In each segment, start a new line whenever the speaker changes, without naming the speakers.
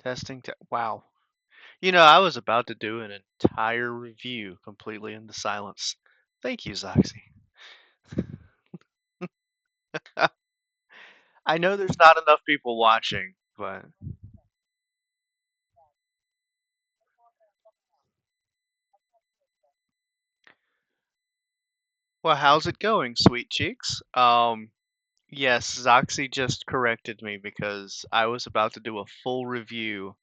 Testing. Wow. You know, I was about to do an entire review completely in the silence. Thank you, Zoxy. I know there's not enough people watching, but well, how's it going, sweet cheeks? Yes, Zoxy just corrected me because I was about to do a full review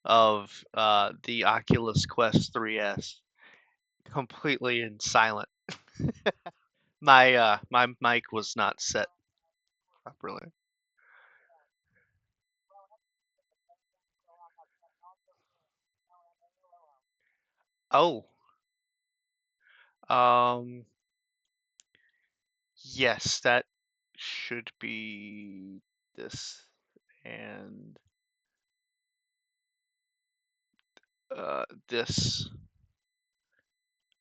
of the Oculus Quest 3S completely in silent. My mic was not set properly. Oh, um, yes, that should be this and this.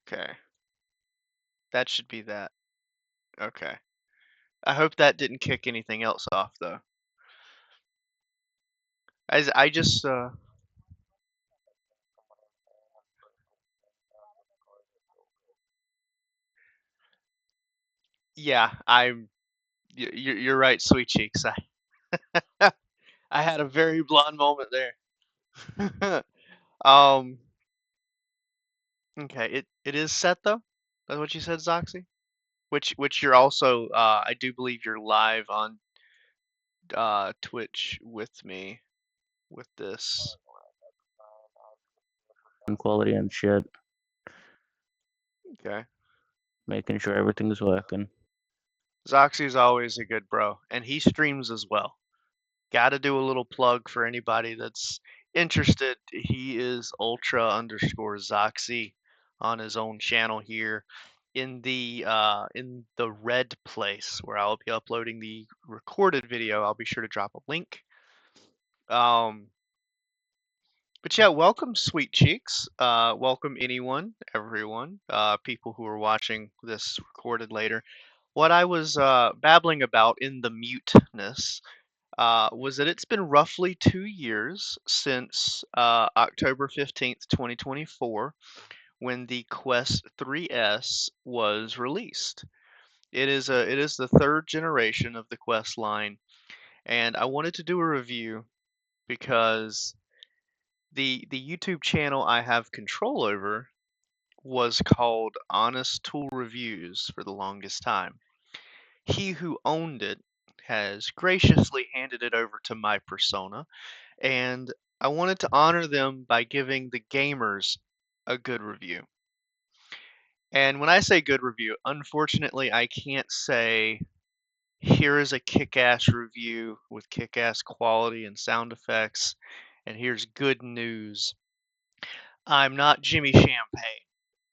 Okay, that should be that. Okay. I hope that didn't kick anything else off though. I just yeah, you're right, sweet cheeks. I had a very blonde moment there. um, okay, it is set though. That's what you said, Zoxy. Which you're also I do believe you're live on Twitch with me with this.
And quality and shit,
Okay.
making sure everything's working.
Zoxy's always a good bro, and he streams as well. Got to do a little plug for anybody that's interested. He is ultra underscore Zoxy on his own channel here in the red place where I'll be uploading the recorded video. I'll be sure to drop a link. Um, but yeah, welcome, sweet cheeks. Welcome anyone, everyone, people who are watching this recorded later. What I was babbling about in the muteness was that it's been roughly 2 years since October 15th, 2024, when the Quest 3S was released. It is the third generation of the Quest line, and I wanted to do a review because the YouTube channel I have control over was called Honest Tool Reviews for the longest time. He who owned it has graciously handed it over to my persona, and I wanted to honor them by giving the gamers a good review. And when I say good review, unfortunately, I can't say here is a kick ass review with kick ass quality and sound effects, and here's good news. I'm not Jimmy Champagne.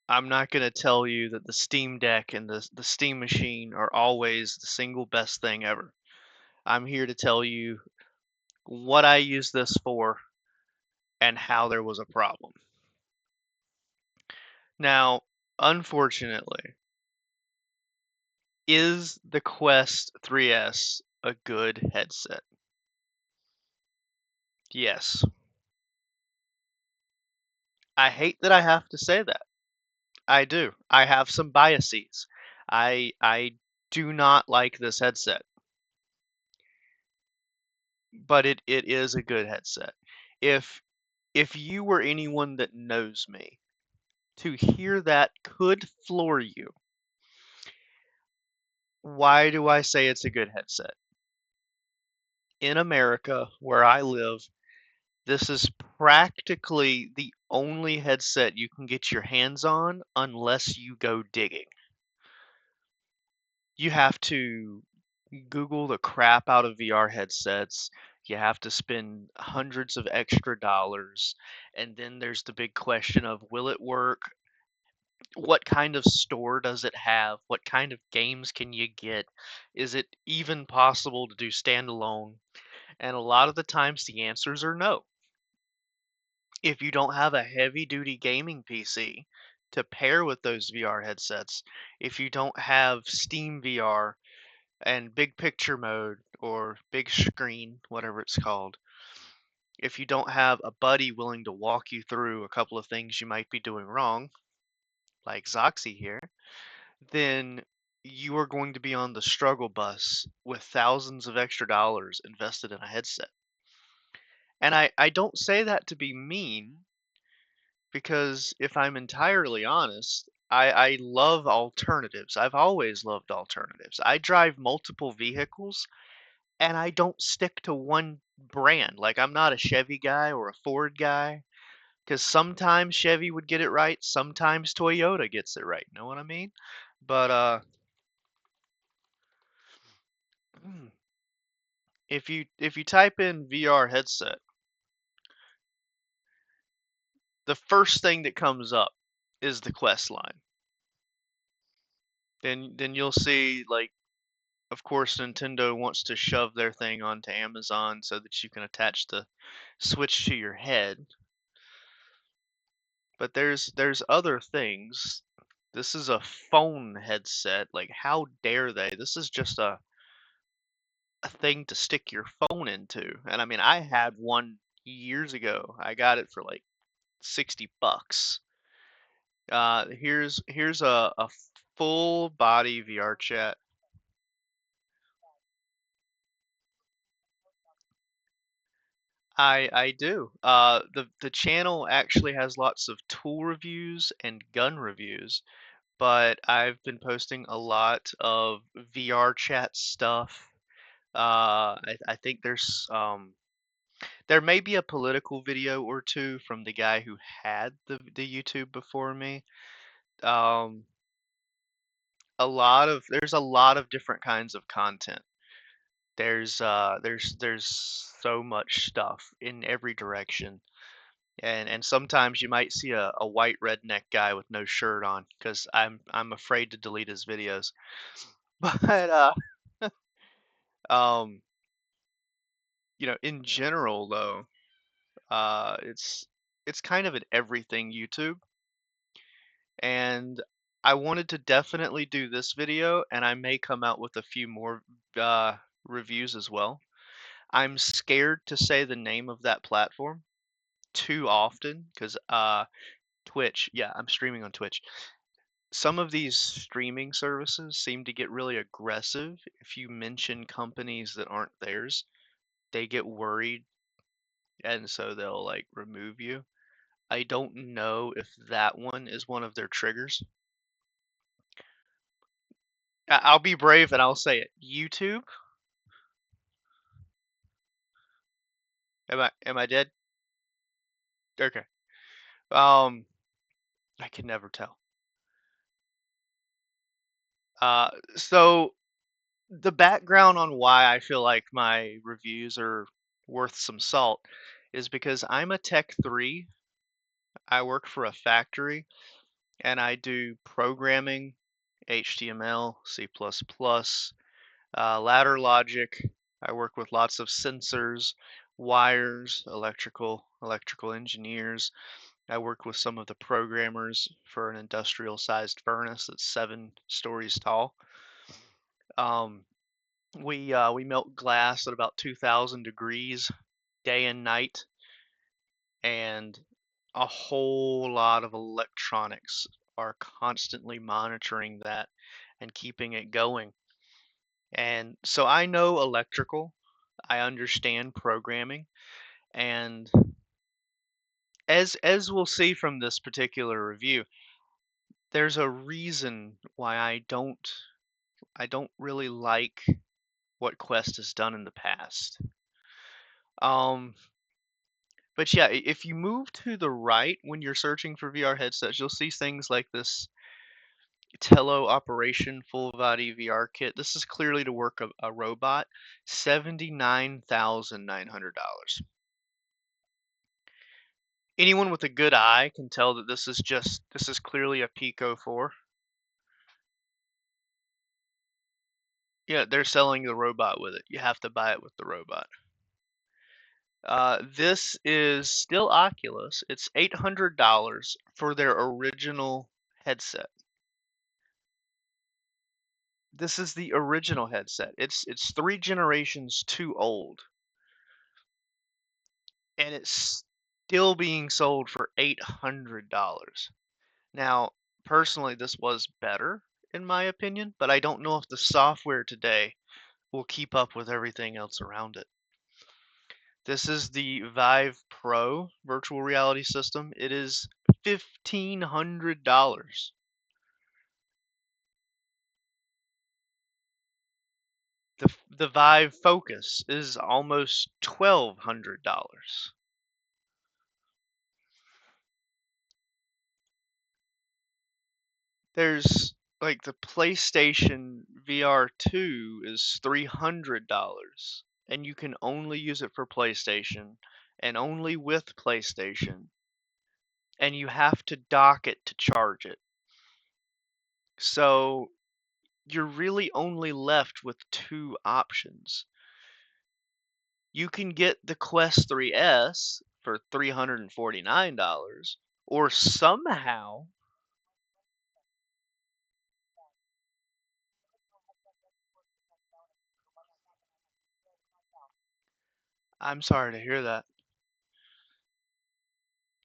I'm not going to tell you that the Steam Deck and the Steam Machine are always the single best thing ever. I'm here to tell you what I use this for and how there was a problem. Now, unfortunately, is the Quest 3S a good headset? Yes. I hate that I have to say that. I do. I have some biases. I do not like this headset, but it is a good headset. If if you were anyone that knows me, to hear that could floor you. Why do I say it's a good headset? In America, where I live, this is practically the only headset you can get your hands on unless you go digging. You have to Google the crap out of VR headsets. You have to spend hundreds of extra dollars. And then there's the big question of will it work? What kind of store does it have? What kind of games can you get? Is it even possible to do standalone? And a lot of the times the answers are no. If you don't have a heavy duty gaming PC to pair with those VR headsets, if you don't have Steam VR and big picture mode or big screen, whatever it's called, If you don't have a buddy willing to walk you through a couple of things you might be doing wrong, like Zoxy here, then you are going to be on the struggle bus with thousands of extra dollars invested in a headset. And I don't say that to be mean, because if I'm entirely honest, I love alternatives. I've always loved alternatives. I drive multiple vehicles and I don't stick to one brand. Like, I'm not a Chevy guy or a Ford guy, because sometimes Chevy would get it right, sometimes Toyota gets it right. You know what I mean? But if you type in VR headset, the first thing that comes up is the Quest line. Then you'll see, like, of course Nintendo wants to shove their thing onto Amazon so that you can attach the Switch to your head. But there's other things. This is a phone headset. Like, how dare they? This is just a thing to stick your phone into. And I mean, I had one years ago. I got it for like $60. Here's a full body VR chat. I do. The channel actually has lots of tool reviews and gun reviews, but I've been posting a lot of VR chat stuff. I think there may be a political video or two from the guy who had the YouTube before me. Um, there's a lot of different kinds of content. There's so much stuff in every direction. And sometimes you might see a white redneck guy with no shirt on, because I'm afraid to delete his videos. But um, in general though, it's kind of an everything YouTube, and I wanted to definitely do this video, and I may come out with a few more uh, reviews as well. I'm scared to say the name of that platform too often, because Twitch, yeah, I'm streaming on Twitch. Some of these streaming services seem to get really aggressive if you mention companies that aren't theirs. They get worried, and so they'll like remove you. I don't know if that one is one of their triggers. I'll be brave and I'll say it. YouTube? Am I dead? Okay. Um, I can never tell. So the background on why I feel like my reviews are worth some salt is because I'm a Tech 3. I work for a factory and I do programming, HTML, C++, ladder logic. I work with lots of sensors, wires, electrical engineers. I work with some of the programmers for an industrial sized furnace that's 7 stories tall. Um, we melt glass at about 2,000 degrees day and night, and a whole lot of electronics are constantly monitoring that and keeping it going. And so I know electrical, I understand programming, and as we'll see from this particular review, there's a reason why I don't really like what Quest has done in the past. Um, but yeah, if you move to the right when you're searching for VR headsets, you'll see things like this Tello Operation Full Body VR Kit. This is clearly to work a robot. $79,900. Anyone with a good eye can tell that this is clearly a Pico 4. Yeah, they're selling the robot with it. You have to buy it with the robot. This is still Oculus. It's $800 for their original headset. This is the original headset. It's 3 generations too old. and it's still being sold for $800. Now, personally, this was better in my opinion, but I don't know if the software today will keep up with everything else around it. This is the Vive Pro virtual reality system. It is $1,500. The Vive Focus is almost $1,200. There's like the PlayStation VR 2 is $300, and you can only use it for PlayStation and only with PlayStation, and you have to dock it to charge it. So you're really only left with two options. You can get the Quest 3S for $349, or somehow, I'm sorry to hear that.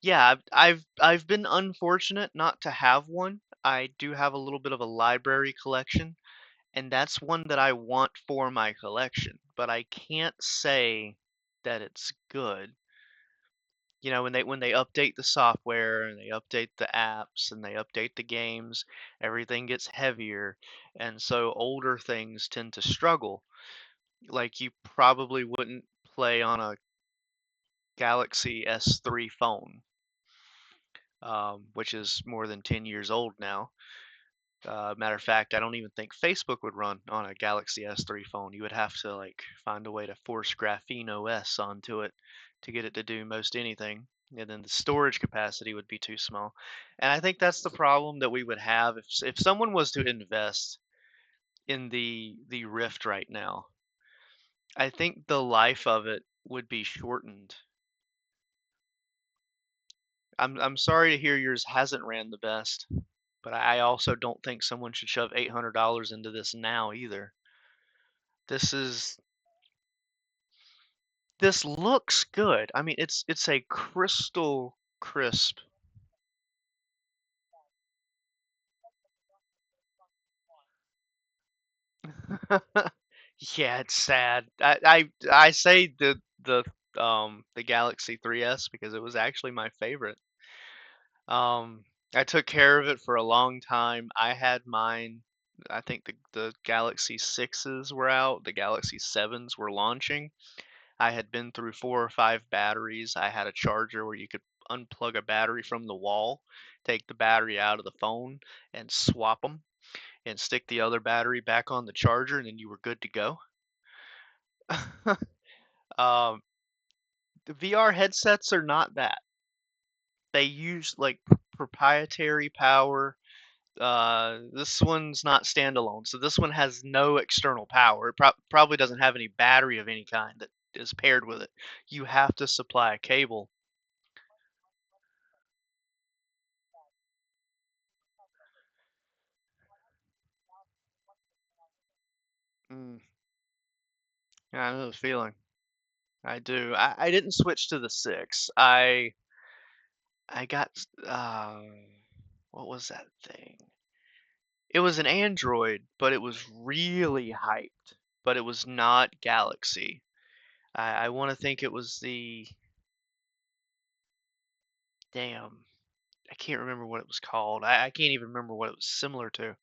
Yeah, I've been unfortunate not to have one. I do have a little bit of a library collection, and that's one that I want for my collection, but I can't say that it's good. You know, when they update the software and they update the apps and they update the games, everything gets heavier, and so older things tend to struggle. Like you probably wouldn't play on a Galaxy S3 phone, which is more than 10 years old now. Matter of fact, I don't even think Facebook would run on a Galaxy S3 phone. You would have to like find a way to force Graphene OS onto it to get it to do most anything. And then the storage capacity would be too small. And I think that's the problem that we would have if someone was to invest in the Rift right now. I think the life of it would be shortened. I'm sorry to hear yours hasn't ran the best, but I also don't think someone should shove $800 into this now either. This is this looks good. I mean, it's a crystal crisp. Yeah, it's sad. I say the Galaxy 3S because it was actually my favorite. I took care of it for a long time. I had mine. I think the Galaxy 6s were out. The Galaxy 7s were launching. I had been through 4 or 5 batteries. I had a charger where you could unplug a battery from the wall, take the battery out of the phone, and swap them, and stick the other battery back on the charger, and then you were good to go. um, the VR headsets are not that. They use like proprietary power. This one's not standalone, so this one has no external power. It probably doesn't have any battery of any kind that is paired with it. You have to supply a cable. Mm, yeah, I know the feeling. I do. I didn't switch to the 6. I got what was that thing? It was an Android, but it was really hyped. But it was not Galaxy. I want to think it was the damn. I can't remember what it was called. I can't even remember what it was similar to.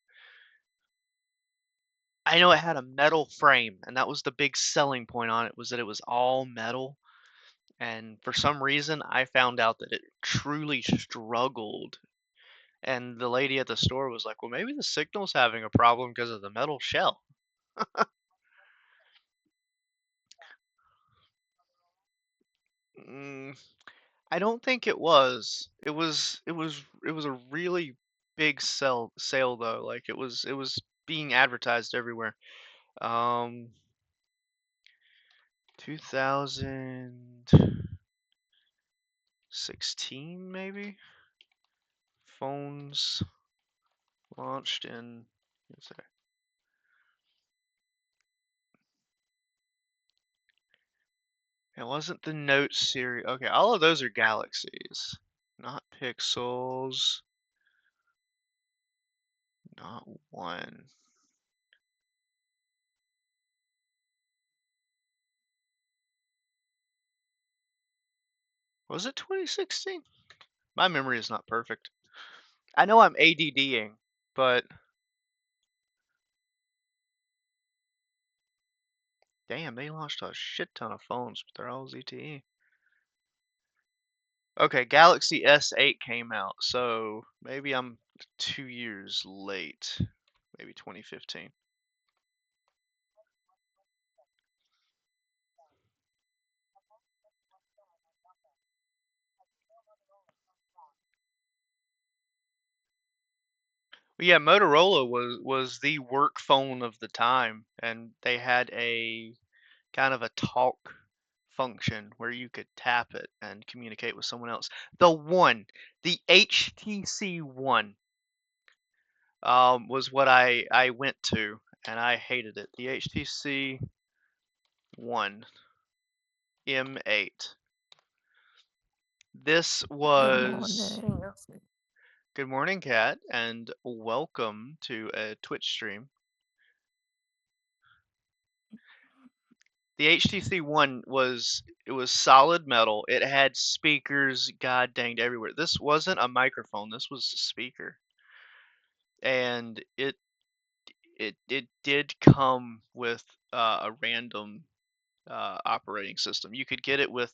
I know it had a metal frame, and that was the big selling point on it was that it was all metal. And for some reason, I found out that it truly struggled. And the lady at the store was like, "Well, maybe the signal's having a problem because of the metal shell." Mm, I don't think it was. It was a really big sale though. Like it was being advertised everywhere. Um, 2016 maybe. Phones launched in. It wasn't the Note series. Okay, all of those are galaxies, not pixels. Not one. Was it 2016? My memory is not perfect. I know I'm ADDing, but damn, they launched a shit ton of phones, but they're all ZTE. Okay, Galaxy S8 came out, so maybe I'm 2 years late. Maybe 2015. But yeah, Motorola was the work phone of the time, and they had a kind of a talk function where you could tap it and communicate with someone else. The HTC One, was what I went to, and I hated it. The HTC One M8. This
Good
was
morning.
Good morning, Kat, and welcome to a Twitch stream. The HTC One was solid metal. It had speakers god danged everywhere. This wasn't a microphone. This was a speaker, and it did come with a random operating system. You could get it with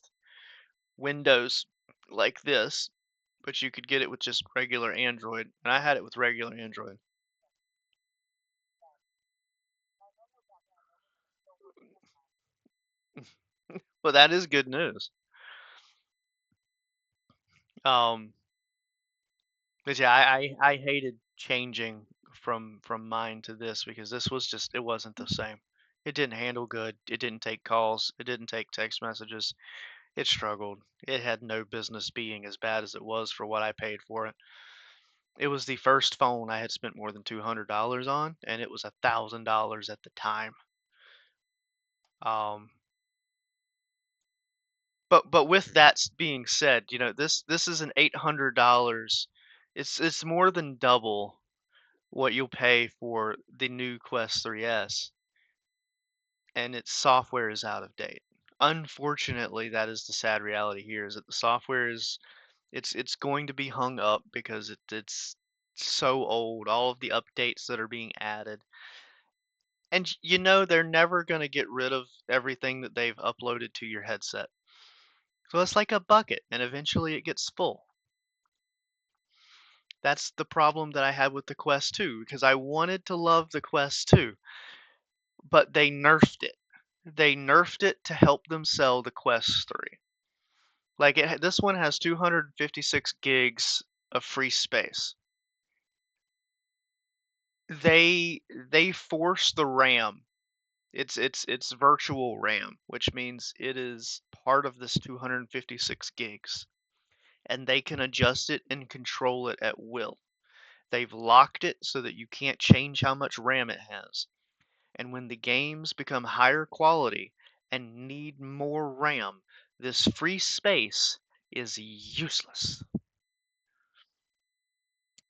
Windows like this, but you could get it with just regular Android, and I had it with regular Android. Well, that is good news. Um, but yeah, I hated changing from mine to this because this was just it wasn't the same. It didn't handle good. It didn't take calls. It didn't take text messages. It struggled. It had no business being as bad as it was for what I paid for it. It was the first phone I had spent more than $200 on, and it was $1,000 at the time. Um, but with that being said, this is an $800. It's more than double what you'll pay for the new Quest 3S, and its software is out of date. Unfortunately, that is the sad reality here is that the software is it's going to be hung up because it's so old, all of the updates that are being added. And they're never going to get rid of everything that they've uploaded to your headset. So it's like a bucket and eventually it gets full. That's the problem that I had with the Quest 2 because I wanted to love the Quest 2, but they nerfed it. They nerfed it to help them sell the Quest 3. Like this one has 256 gigs of free space. They force the RAM. It's virtual RAM, which means it is part of this 256 gigs, and they can adjust it and control it at will. They've locked it so that you can't change how much RAM it has. And when the games become higher quality and need more RAM, this free space is useless.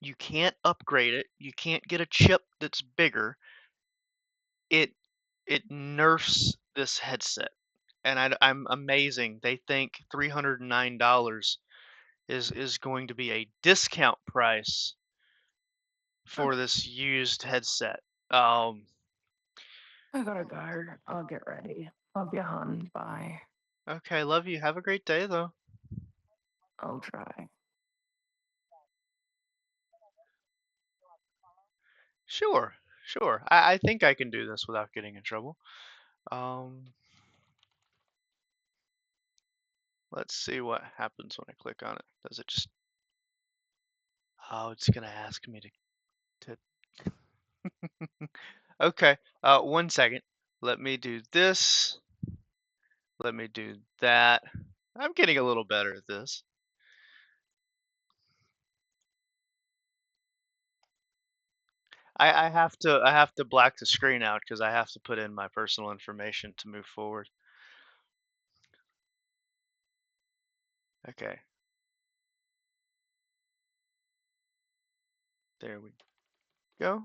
You can't upgrade it. You can't get a chip that's bigger. It it nerfs this headset, and I'm amazing. They think $309 is going to be a discount price for this used headset. Um,
I gotta go. I'll get ready. Love you, hon. Bye.
okay, love you. Have a great day though.
I'll try.
Sure, sure. I think I can do this without getting in trouble. Um, let's see what happens when I click on it. Does it just? Oh, it's gonna ask me to. Okay. 1 second. Let me do this. Let me do that. I'm getting a little better at this. I have to black the screen out because I have to put in my personal information to move forward. Okay. There we go.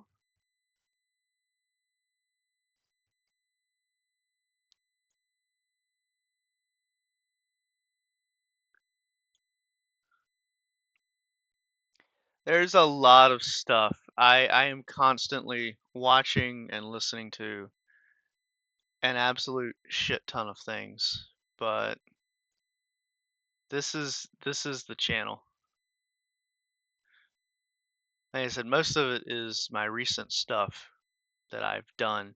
There's a lot of stuff. I am constantly watching and listening to an absolute shit ton of things, but this is the channel. Like I said, most of it is my recent stuff that I've done,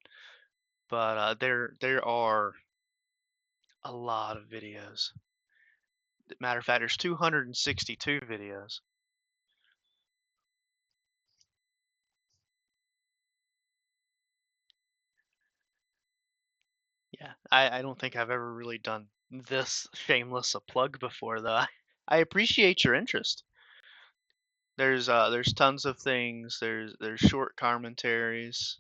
but there are a lot of videos. Matter of fact, there's 262 videos. Yeah, I don't think I've ever really done this shameless a plug before, though. I appreciate your interest. There's tons of things. There's short commentaries.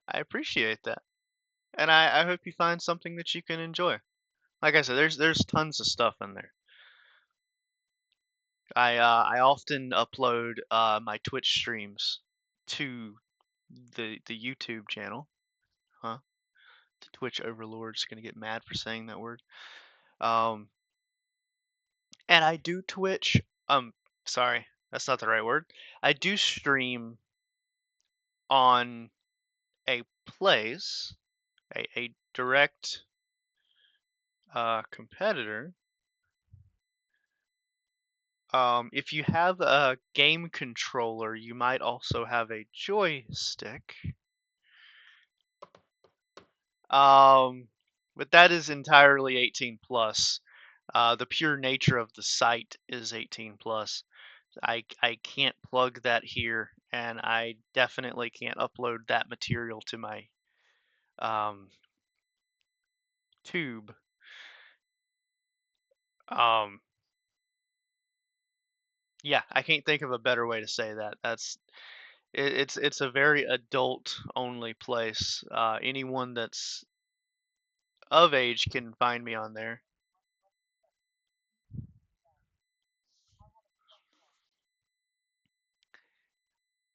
I appreciate that, and I hope you find something that you can enjoy. Like I said, there's tons of stuff in there. I often upload my Twitch streams to the YouTube channel. Huh? The Twitch overlord's gonna get mad for saying that word. Um, and I do Twitch. Sorry, that's not the right word. I do stream on a place, a direct competitor. If you have a game controller, you might also have a joystick. Um, but that is entirely 18 plus. The pure nature of the site is 18 plus. I can't plug that here, and I definitely can't upload that material to my um, tube. Um, yeah, I can't think of a better way to say that. It's a very adult only place. Anyone that's of age can find me on there.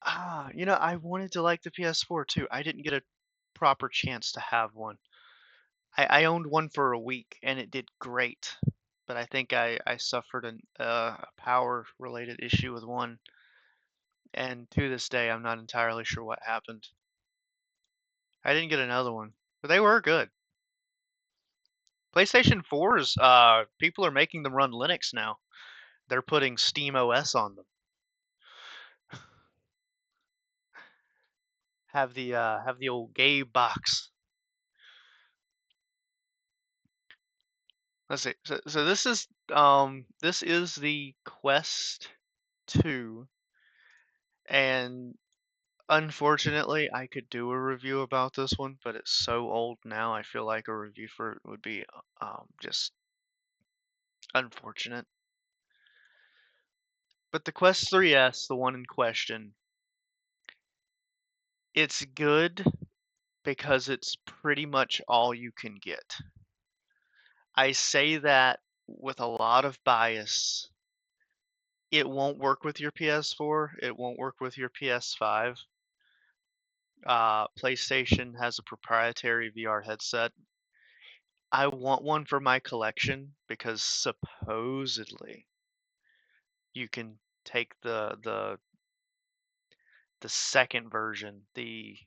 I wanted to like the PS4 too. I didn't get a proper chance to have one. I owned one for a week and it did great, but I think I suffered a power related issue with one, and to this day I'm not entirely sure what happened. I didn't get another one, but they were good. PlayStation 4s, people are making them run Linux now. They're putting Steam OS on them. Have the old gay box. Let's see. So this is the Quest 2, and unfortunately I could do a review about this one, but it's so old now. I feel like a review for it would be just unfortunate. But the Quest 3S, the one in question, it's good because it's pretty much all you can get. I say that with a lot of bias. It won't work with your PS4. It won't work with your PS5. PlayStation has a proprietary VR headset. I want one for my collection because supposedly you can take the second version, the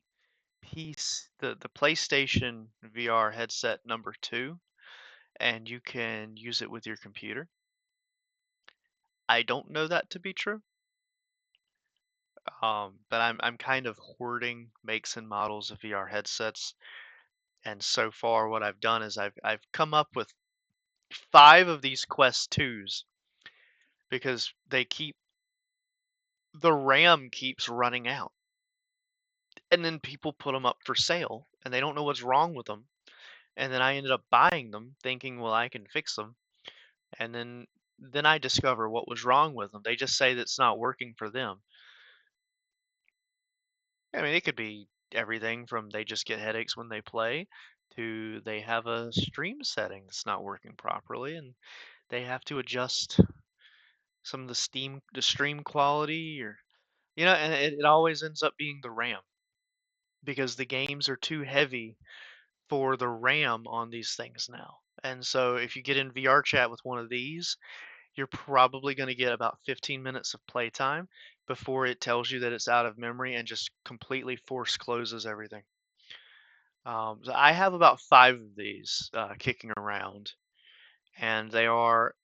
PlayStation VR headset number 2, and you can use it with your computer. I don't know that to be true. But I'm kind of hoarding makes and models of VR headsets, and so far what I've done is I've come up with 5 of these Quest 2s because the RAM keeps running out. And then people put them up for sale and they don't know what's wrong with them. And then I ended up buying them thinking, well, I can fix them. And then I discover what was wrong with them. They just say that it's not working for them. I mean, it could be everything from they just get headaches when they play to they have a stream setting that's not working properly, and they have to adjust some of the stream quality, or and it always ends up being the RAM because the games are too heavy for the RAM on these things now. And so if you get in VR chat with one of these, you're probably going to get about 15 minutes of playtime before it tells you that it's out of memory and just completely force closes everything. So I have about 5 of these kicking around, and they are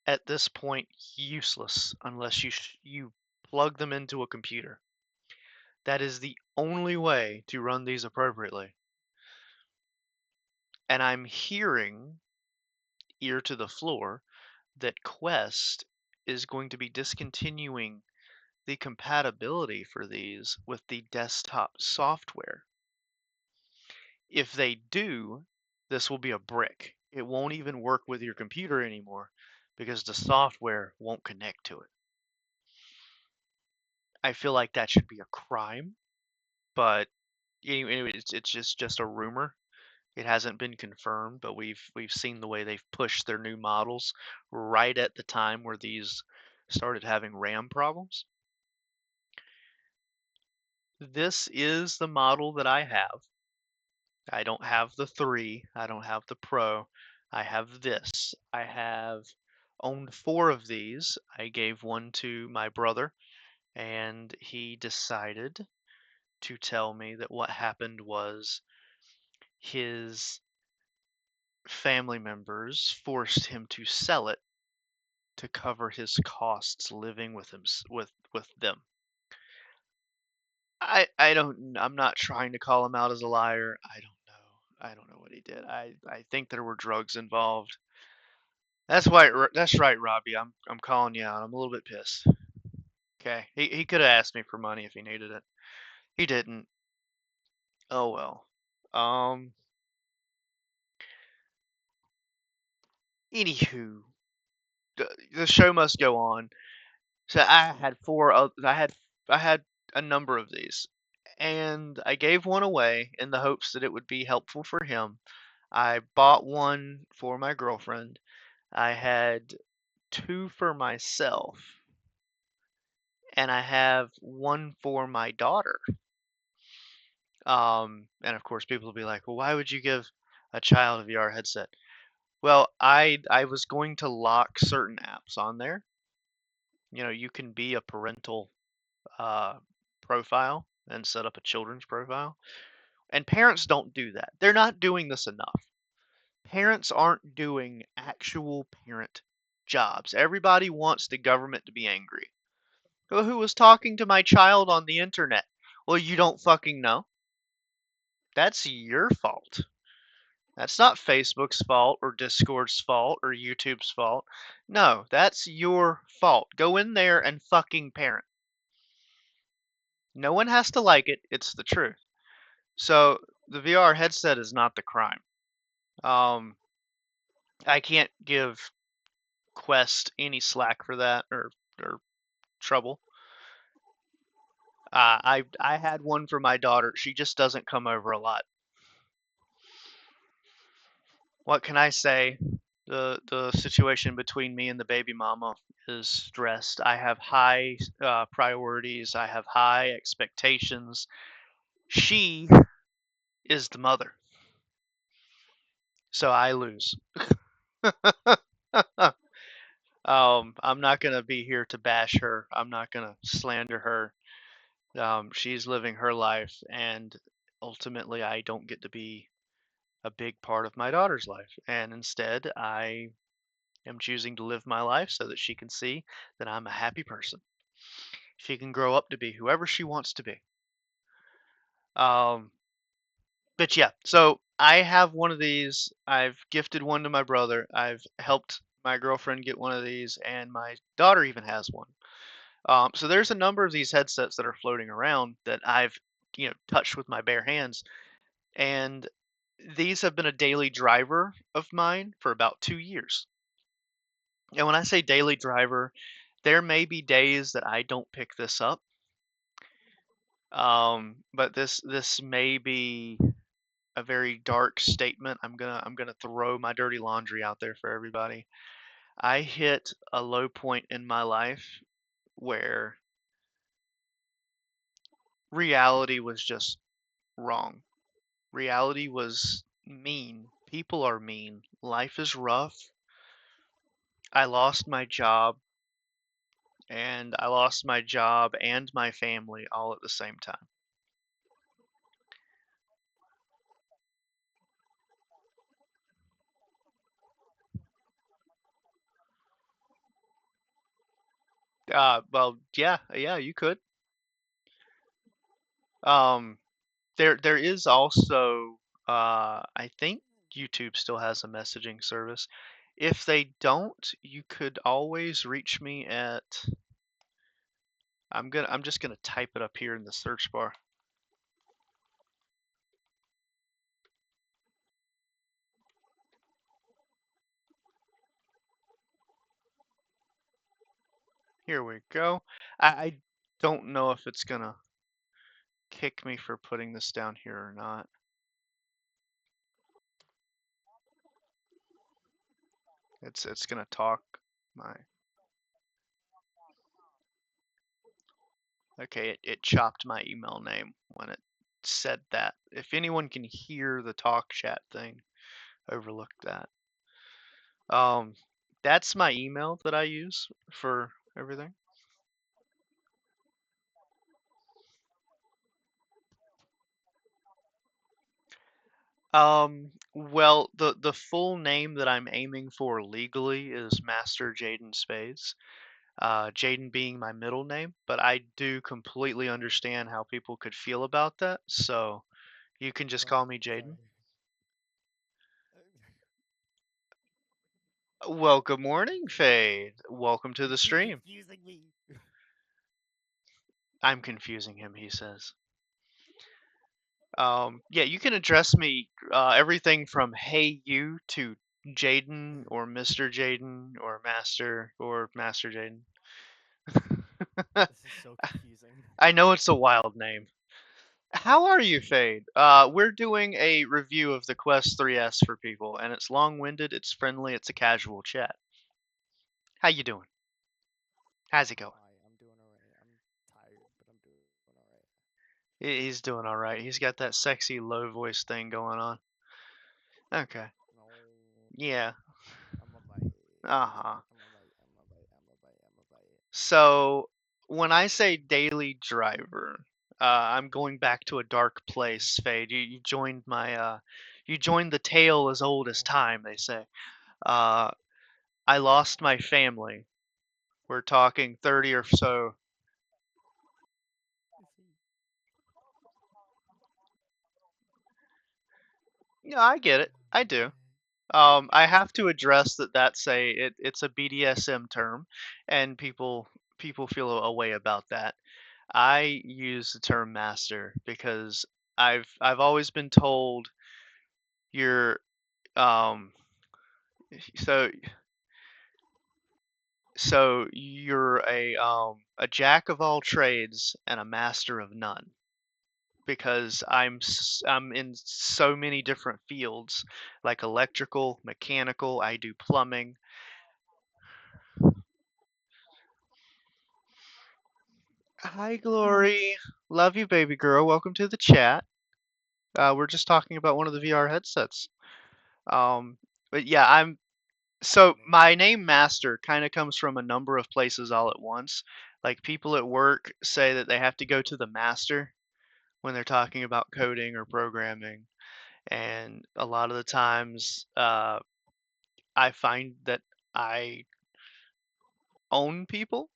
at this point useless unless you plug them into a computer. That is the only way to run these appropriately. And I'm hearing, ear to the floor, that Quest is going to be discontinuing the compatibility for these with the desktop software. If they do, this will be a brick. It won't even work with your computer anymore because the software won't connect to it. I feel like that should be a crime, but anyway, it's just a rumor. It hasn't been confirmed, but we've seen the way they've pushed their new models right at the time where these started having RAM problems. This is the model that I have. I don't have the 3, I don't have the Pro. I have this. I have owned 4 of these. I gave one to my brother, and he decided to tell me that what happened was his family members forced him to sell it to cover his costs living with him with them. I'm not trying to call him out as a liar. I don't know. I don't know what he did. I think there were drugs involved. That's right, Robbie. I'm calling you out. I'm a little bit pissed. Okay. He could have asked me for money if he needed it. He didn't. Oh well. Um Anywho, the show must go on. So I had a number of these, and I gave one away in the hopes that it would be helpful for him. I bought one for my girlfriend. I had 2 for myself, and I have one for my daughter. And of course, people will be like, "Well, why would you give a child a VR headset?" Well, I was going to lock certain apps on there. You can be a parental uh, profile and set up a children's profile. And parents don't do that. They're not doing this enough. Parents aren't doing actual parent jobs. Everybody wants the government to be angry. Well, who was talking to my child on the internet? Well, you don't fucking know. That's your fault. That's not Facebook's fault or Discord's fault or YouTube's fault. No, that's your fault. Go in there and fucking parent. No one has to like it. It's the truth. So the VR headset is not the crime. Um, I can't give Quest any slack for that or trouble. I had one for my daughter. She just doesn't come over a lot. What can I say? The situation between me and the baby mama is stressed. I have high priorities. I have high expectations. She is the mother, so I lose. I'm not gonna be here to bash her. I'm not gonna slander her. She's living her life, and ultimately, I don't get to be a big part of my daughter's life. And instead, I am choosing to live my life so that she can see that I'm a happy person. She can grow up to be whoever she wants to be. Um, but yeah, so I have one of these. I've gifted one to my brother. I've helped my girlfriend get one of these, and my daughter even has one. So there's a number of these headsets that are floating around that I've touched with my bare hands, and these have been a daily driver of mine for about 2 years. And when I say daily driver, there may be days that I don't pick this up, but this may be a very dark statement. I'm gonna throw my dirty laundry out there for everybody. I hit a low point in my life where reality was just wrong. Reality was mean. People are mean. Life is rough. I lost my job, and I lost my job and my family all at the same time. Well, yeah, yeah, you could. Um, there is also, I think YouTube still has a messaging service. If they don't, you could always reach me at, I'm just gonna type it up here in the search bar. Here we go. I don't know if it's gonna kick me for putting this down here or not. It's gonna talk my, okay, it chopped my email name when it said that. If anyone can hear the talk chat thing, overlook that. Um, that's my email that I use for everything. Well, the full name that I'm aiming for legally is Master Jaden Spades. Jaden being my middle name, but I do completely understand how people could feel about that. So you can just
Well,
call me Jaden.
sorry.
Well, good morning, Fade. Welcome to
You
the
keep
stream.
confusing me.
I'm confusing him, he says. Yeah, you can address me everything from hey you to Jaden or Mr. Jaden or Master Jaden.
This is so confusing.
I know it's a wild name. How are you, Fade? We're doing a review of the Quest 3S for people, and it's long-winded, it's friendly, it's a casual chat. How you doing? How's it going?
I'm doing alright. I'm tired, but I'm doing alright.
He's doing all right. He's got that sexy low voice thing going on. Okay.
No,
Yeah.
I'm a bite.
Uh-huh.
I'm a bite. I'm a bite. I'm a bite. I'm a bite.
So when I say daily driver, I'm going back to a dark place, Fade. You joined my you joined the tale as old as
Oh,
time, they say. Uh, I lost my family. We're talking 30 or so.
is he?
Yeah, I get it.
Oh
I do.
man.
I have to address that it's a BDSM term, and people feel a way about that. I use the term master because I've always been told you're um so so you're a jack of all trades and a master of none because I'm in so many different fields like electrical, mechanical, I do plumbing. Hi, Glory. Love you, baby girl. Welcome to the chat. We're just talking about one of the VR headsets. Um, but yeah, so
Hello.
my name Master kind of comes from a number of places all at once. Like people at work say that they have to go to the master when they're talking about coding or programming, and a lot of the times I find that I own people.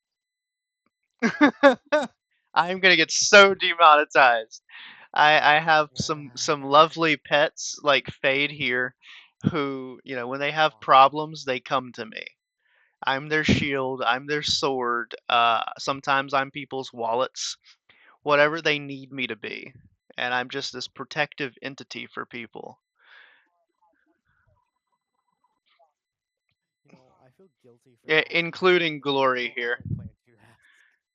I'm gonna get so demonetized. I have some lovely pets like Fade here, who when they have
Aw.
problems they come to me. I'm their shield. I'm their sword. Sometimes I'm people's wallets. Whatever they need me to be, and I'm just this protective entity for people,
I feel guilty for asking something
including
that I
Glory
don't
here.
ever plan to ask.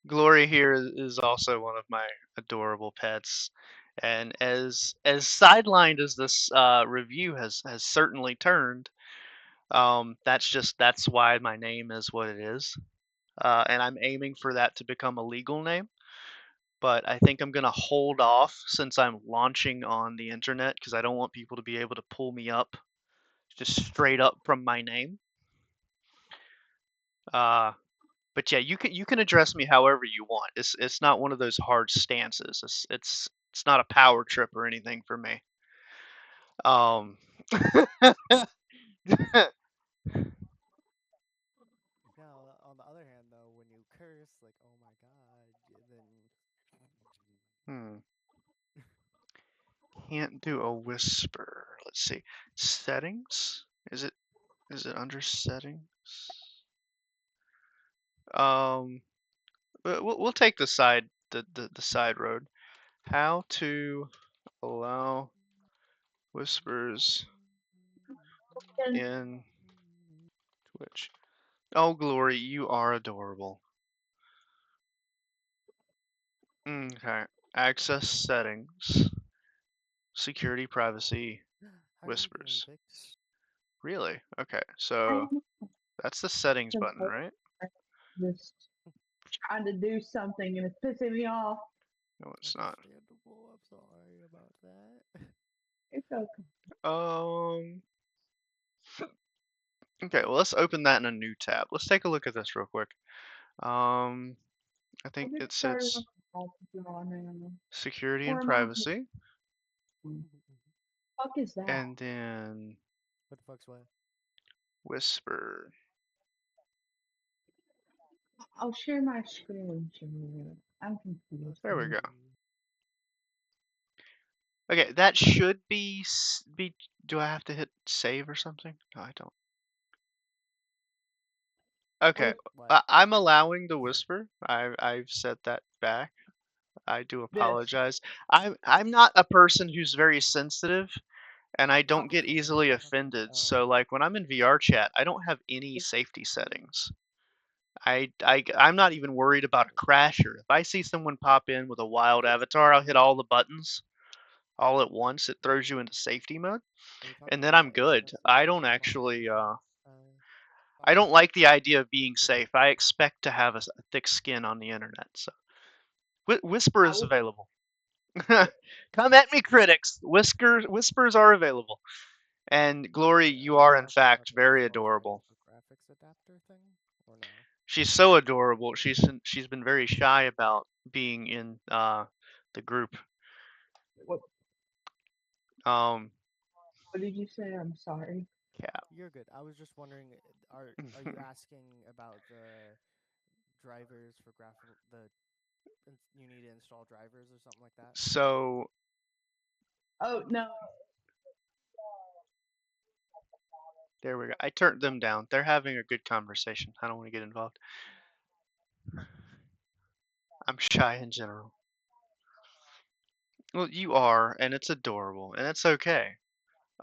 Glory here is also one of my adorable pets, And as sidelined as this review has certainly turned, that's why my name is what it is, and I'm aiming for that to become a legal name. But I think I'm gonna hold off since I'm launching on the internet because I don't want people to be able to pull me up just straight up from my name. Uh, but yeah, you can address me however you want. It's not one of those hard stances. It's not a power trip or anything for me. Um,
Now, on the other hand, though, when you curse, like, oh my god, then.
hmm, can't do a whisper. Let's see. Settings? Is it under settings? Um, we'll take the side road. How to allow whispers in Twitch. Oh, Glory, you are adorable. Okay. Access settings. Security, privacy,
How are you doing,
whispers.
Vix?
Really? Okay, so that's the settings button, right?
Just trying to do something and it's pissing me off.
No, it's not.
Understandable. I'm sorry about that.
It's okay.
Um. Okay, well, let's open that in a new tab. Let's take a look at this real quick. I
I'll
think
get
it
started
says
on the on now.
security and
Or am I?
privacy,
Fuck is that?
and then
What the fuck's what?
whisper.
I'll share my screen. Jimmy. I'm confused.
There we go.
Okay.
Okay, that should be. Do I have to hit save or something? No, I don't. Okay,
What?
I'm allowing the whisper. I've set that back. I do
This.
apologize. I'm not a person who's very sensitive, and I don't get
Okay.
easily
Okay.
offended. So like when I'm in VR chat, I don't have any safety settings. I'm not even worried about a crasher. If I see someone pop in with a wild avatar, I'll hit all the buttons all at once. It throws you into safety mode,
Are you
and
talking
then
about
I'm
the
good.
internet
I
settings
don't
or not
actually. I
Oculus?
don't like the idea of being
Which one?
safe. I expect to have a thick skin on the internet. So Whisper
I
is
will.
available. Come at me, critics. Whispers are available. And Glory, you
Are
are
you
in
asking about
fact
the
very
install
adorable.
driver graphics adapter thing, or no?
She's so adorable. She's been very shy about being in the group.
What,
Um,
what did you say? I'm sorry.
Cap.
You're good. I was just wondering, are you asking about the drivers for you need to install drivers or something like that?
So
Oh no.
there we go. I turned them down. They're having a good conversation. I don't want to get involved. I'm shy in general. Well, you are, and it's adorable, and it's okay.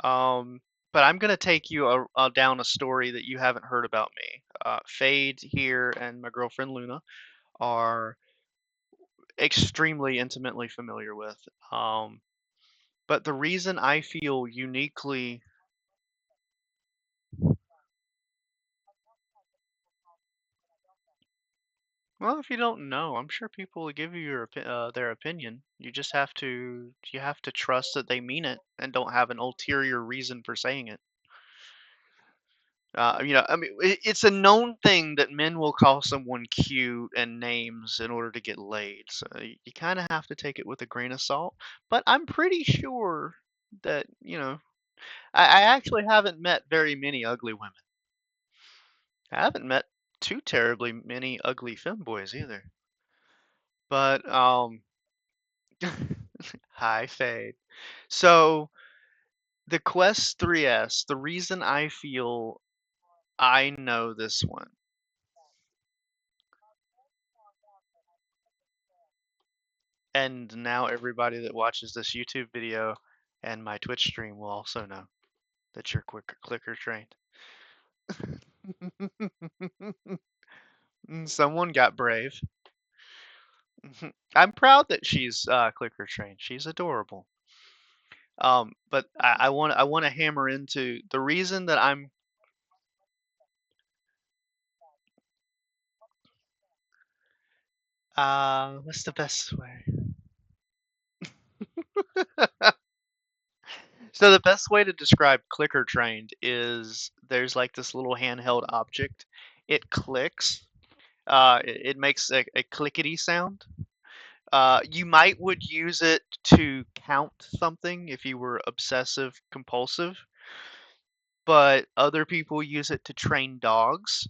Um, but I'm gonna take you down a story that you haven't heard about me. Fade here and my girlfriend Luna are extremely intimately familiar with. But the reason I feel uniquely, well, if you don't know, I'm sure people will give you their opinion. You have to trust that they mean it and don't have an ulterior reason for saying it. I mean, it's a known thing that men will call someone cute and names in order to get laid. So you kind of have to take it with a grain of salt. But I'm pretty sure that, I actually haven't met very many ugly women. I haven't met too terribly many ugly femboys either. But, hi, Fade. So the Quest 3S, the reason I feel I know this one. And now everybody that watches this YouTube video and my Twitch stream will also know that you're clicker trained. Someone got brave. I'm proud that she's clicker trained. She's adorable. But I want to hammer into the reason that I'm. What's the best way? So the best way to describe clicker trained is there's like this little handheld object. It clicks. It makes a clickety sound. You might would use it to count something if you were obsessive compulsive, but other people use it to train dogs,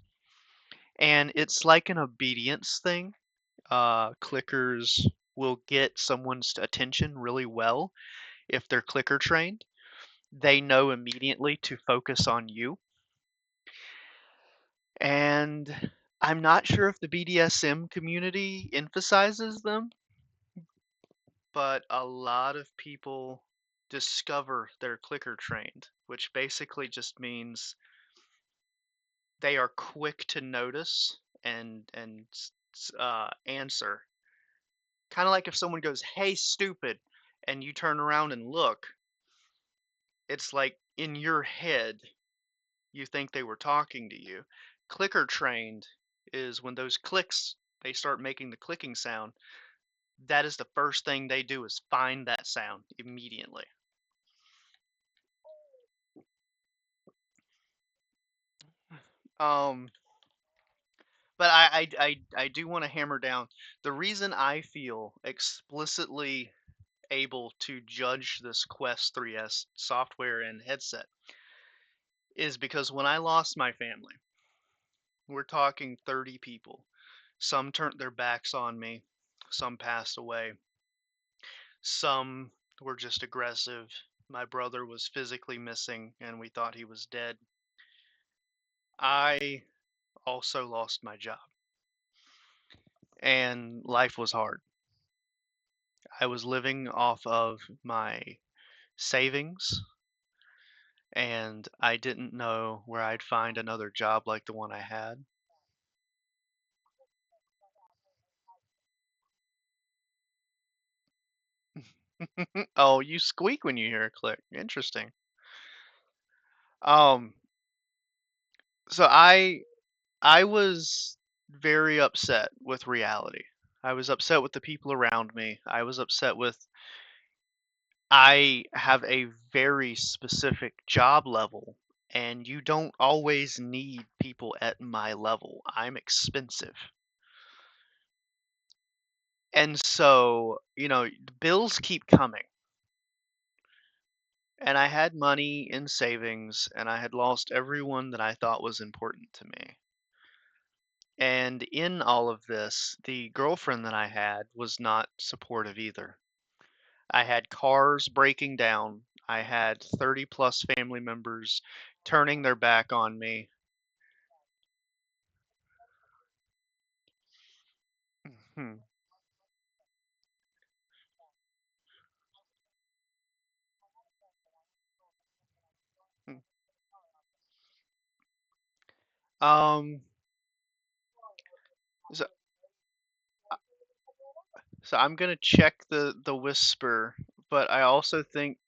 and it's like an obedience thing. Clickers will get someone's attention really well if they're clicker trained. They know immediately to focus on you. And I'm not sure if the BDSM community emphasizes them, but a lot of people discover they're clicker trained, which basically just means they are quick to notice and answer. Kind of like if someone goes, "Hey, stupid," and you turn around and look, it's like in your head you think they were talking to you. Clicker trained is when those clicks they start making the clicking sound. That is the first thing they do is find that sound immediately. Um, but I do want to hammer down the reason I feel explicitly able to judge this Quest 3S software and headset is because when I lost my family, we're talking 30 people. Some turned their backs on me, some passed away, some were just aggressive. My brother was physically missing and we thought he was dead. I also lost my job and life was hard. I was living off of my savings and I didn't know where I'd find another job like the one I had. Oh, you squeak when you hear a click. Interesting. Um, so I was very upset with reality. I was upset with the people around me. I was upset with I have a very specific job level and you don't always need people at my level. I'm expensive. And so, the bills keep coming. And I had money in savings and I had lost everyone that I thought was important to me. And in all of this, the girlfriend that I had was not supportive either. I had cars breaking down. I had 30 plus family members turning their back on me. Hmm. hmm. Um, so, so I'm gonna check the whisper, but I also think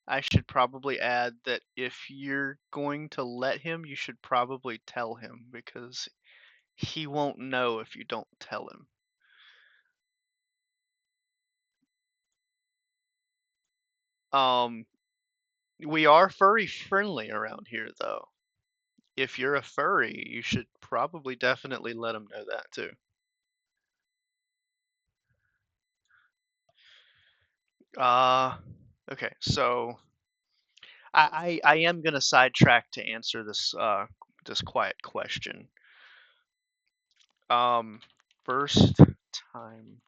I should probably add that if you're going to let him, you should probably tell him because he won't know if you don't tell him. Um, we are furry friendly around here though. If you're a furry, you should probably definitely let him know that too. Uh, okay, so I am gonna sidetrack to answer this quiet question. Um, first time.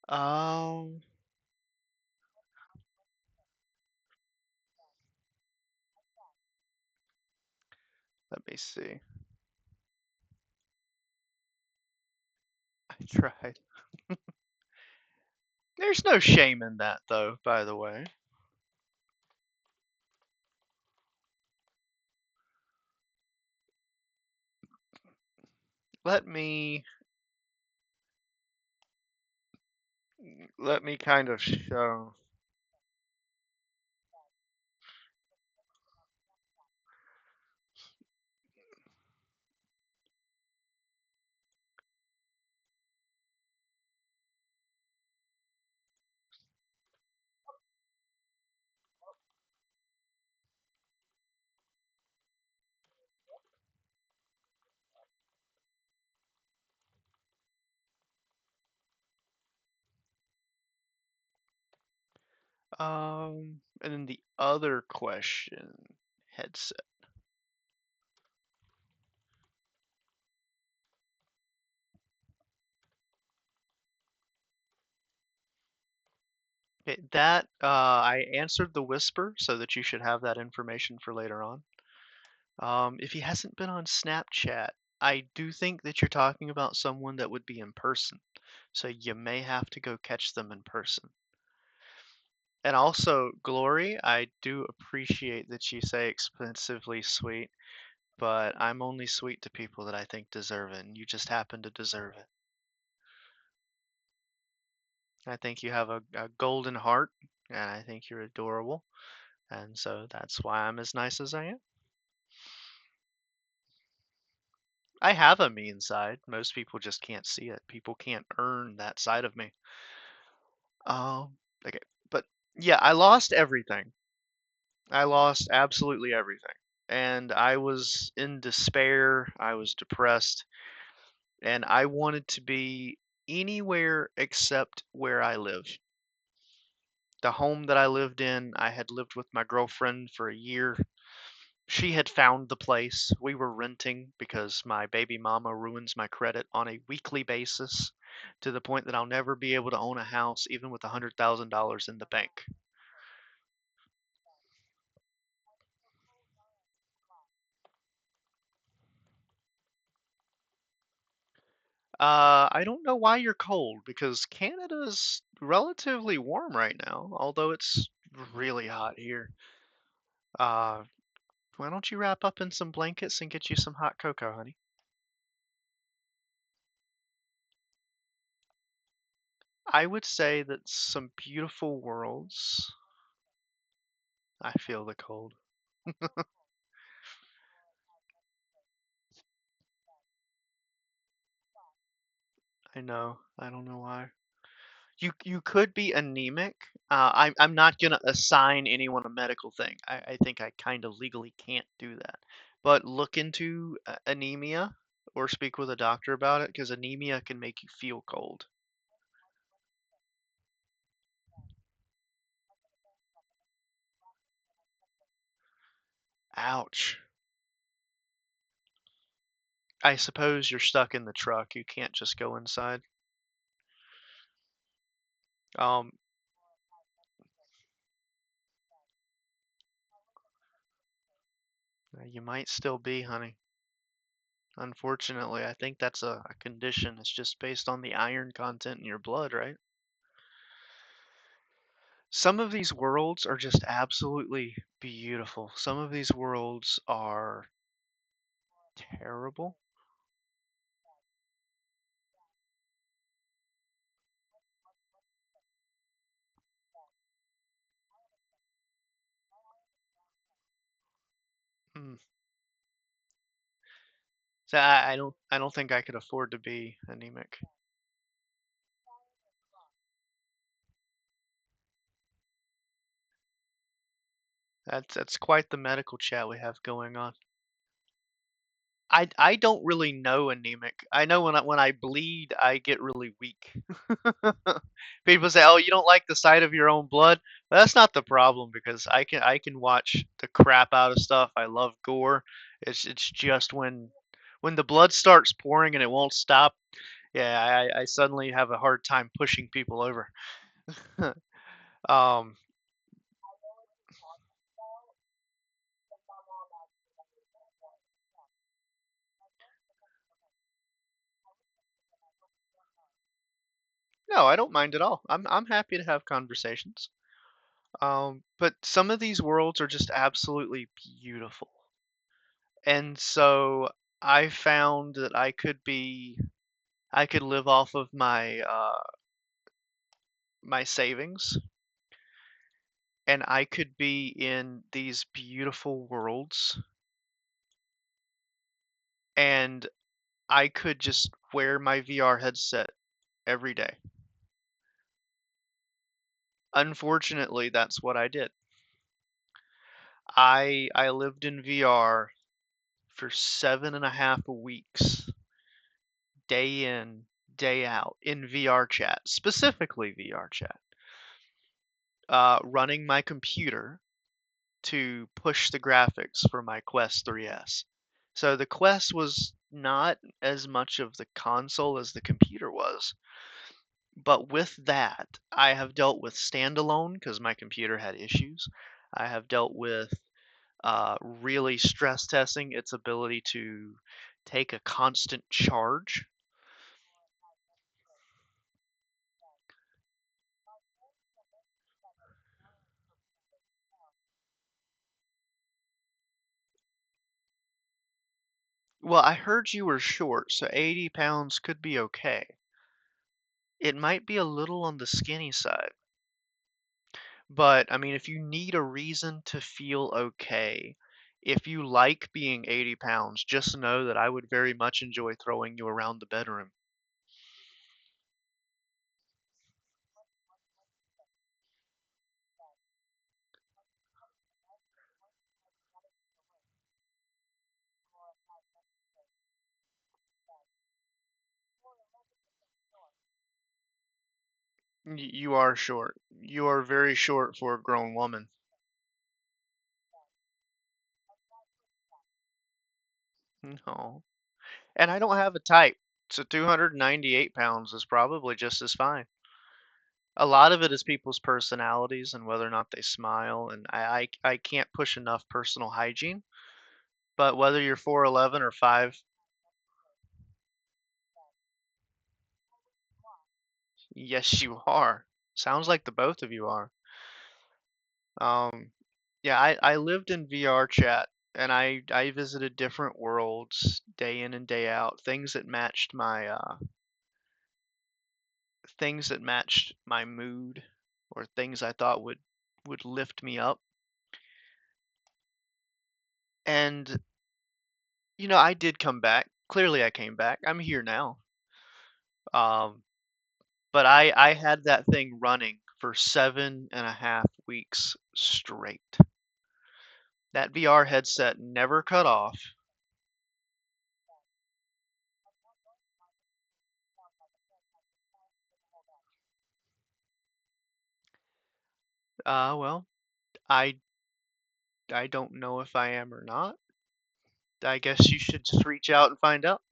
Um, let me see. I tried. There's no shame in that though, by the way. let me kind of show. And then the other question, headset. Okay, that I answered the whisper, so that you should have that information for later on. If he hasn't been on Snapchat, I do think that you're talking about someone that would be in person, so you may have to go catch them in person. And also, Glory, I do appreciate that you say expensively sweet, but I'm only sweet to people that I think deserve it, and you just happen to deserve it. I think you have a golden heart, and I think you're adorable, and so that's why I'm as nice as I am. I have a mean side. Most people just can't see it. People can't earn that side of me. Okay, but yeah, I lost everything. I lost absolutely everything. And I was in despair, I was depressed, and I wanted to be anywhere except where I live. The home that I lived in, I had lived with my girlfriend for a year. She had found the place. We were renting because my baby mama ruins my credit on a weekly basis to the point that I'll never be able to own a house even with $100,000 in the bank. I don't know why you're cold because Canada's relatively warm right now, although it's really hot here. Uh, why don't you wrap up in some blankets and get you some hot cocoa, honey? I would say that some beautiful worlds. I feel the cold. I know. I don't know why. You could be anemic. I'm not gonna assign anyone a medical thing. I think I kind of legally can't do that. But look into anemia or speak with a doctor about it because anemia can make you feel cold. Ouch. I suppose you're stuck in the truck. You can't just go inside. Um, you might still be, honey. Unfortunately, I think that's a condition. It's just based on the iron content in your blood, right? Some of these worlds are just absolutely beautiful. Some of these worlds are terrible. Hmm. So I don't think I could afford to be anemic. That's quite the medical chat we have going on. I don't really know anemic. I know when I bleed, I get really weak. People say, "Oh, you don't like the sight of your own blood?" But that's not the problem because I can watch the crap out of stuff. I love gore. It's just when the blood starts pouring and it won't stop. Yeah, I suddenly have a hard time pushing people over. um, no, I don't mind at all. I'm happy to have conversations. But some of these worlds are just absolutely beautiful. And so I found that I could live off of my savings, and I could be in these beautiful worlds, and I could just wear my VR headset every day. Unfortunately, that's what I did. I lived in VR for 7.5 weeks, day in, day out, in VR chat, specifically VR chat, running my computer to push the graphics for my Quest 3S. So the Quest was not as much of the console as the computer was. But with that, I have dealt with standalone because my computer had issues. I have dealt with really stress testing its ability to take a constant charge. Well, I heard you were short, so 80 pounds could be okay. It might be a little on the skinny side. But I mean, if you need a reason to feel okay, if you like being 80 pounds, just know that I would very much enjoy throwing you around the bedroom. You are short. You are very short for a grown woman. No. And I don't have a type, so 298 pounds is probably just as fine. A lot of it is people's personalities and whether or not they smile, and I can't push enough personal hygiene. But whether you're 4'11 or 5, yes, you are. Sounds like the both of you are. Um, yeah, I lived in VR chat and I visited different worlds day in and day out, things that matched my mood or things I thought would lift me up. And I did come back. Clearly I came back. I'm here now. Um, but I had that thing running for 7.5 weeks straight. That VR headset never cut off. Well, I I don't know if I am or not. I guess you should just reach out and find out.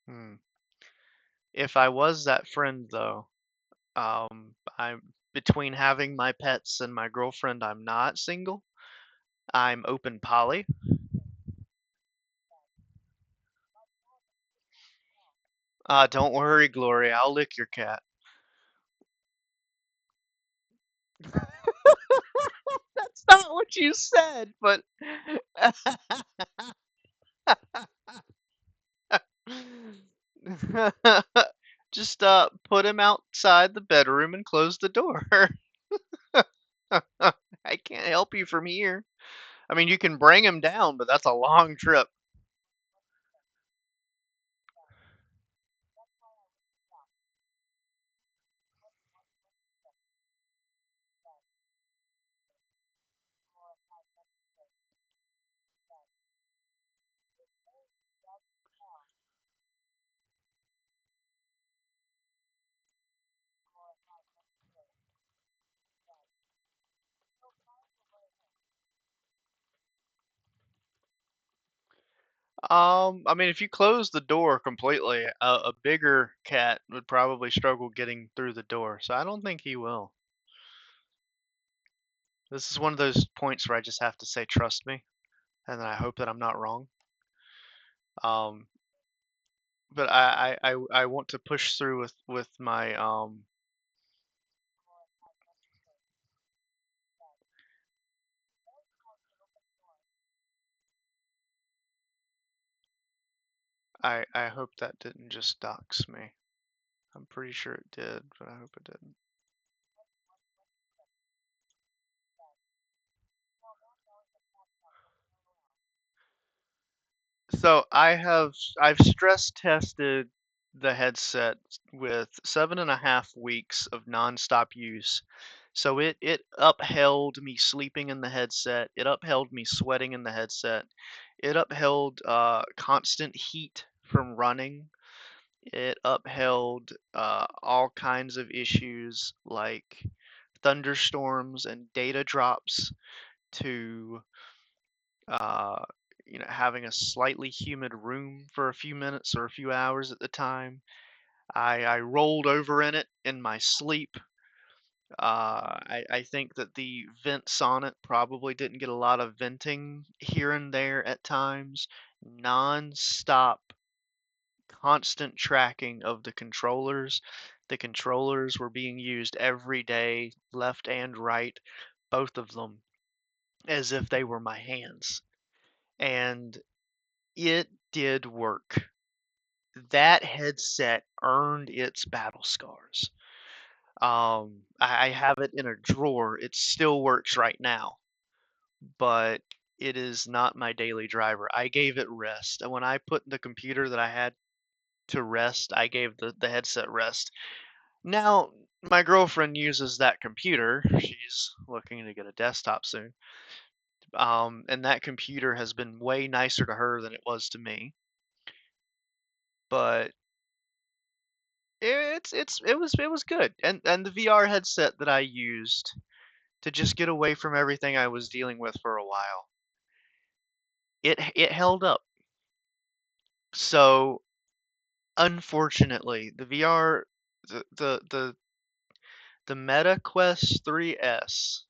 Hmm. If I was that friend though, I'm between having my pets and my girlfriend, I'm not single. I'm open poly. Don't worry, Gloria, I'll lick your cat. That's not what you said, but just put him outside the bedroom and close the door. I can't help you from here. I mean, you can bring him down, but that's a long trip. I mean, if you close the door completely, a bigger cat would probably struggle getting through the door, so I don't think he will. This is one of those points where I just have to say, trust me, and then I hope that I'm not wrong. Um, but I want to push through with my I hope that didn't just dox me. I'm pretty sure it did, but I hope it didn't. So I've stress tested the headset with 7.5 weeks of nonstop use. So it upheld me sleeping in the headset. It upheld me sweating in the headset. It upheld constant heat from running. It upheld all kinds of issues like thunderstorms and data drops to uh, having a slightly humid room for a few minutes or a few hours at the time. I rolled over in it in my sleep. I think that the vents on it probably didn't get a lot of venting here and there at times. Non-stop, constant tracking of the controllers. The controllers were being used every day, left and right, both of them, as if they were my hands. And it did work. That headset earned its battle scars. I have it in a drawer. It still works right now, but it is not my daily driver. I gave it rest. And when I put the computer that I had to rest, I gave the headset rest. Now, my girlfriend uses that computer. She's looking to get a desktop soon. And that computer has been way nicer to her than it was to me. But it was good. And the VR headset that I used to just get away from everything I was dealing with for a while, it held up. So unfortunately, the VR the Meta Quest 3S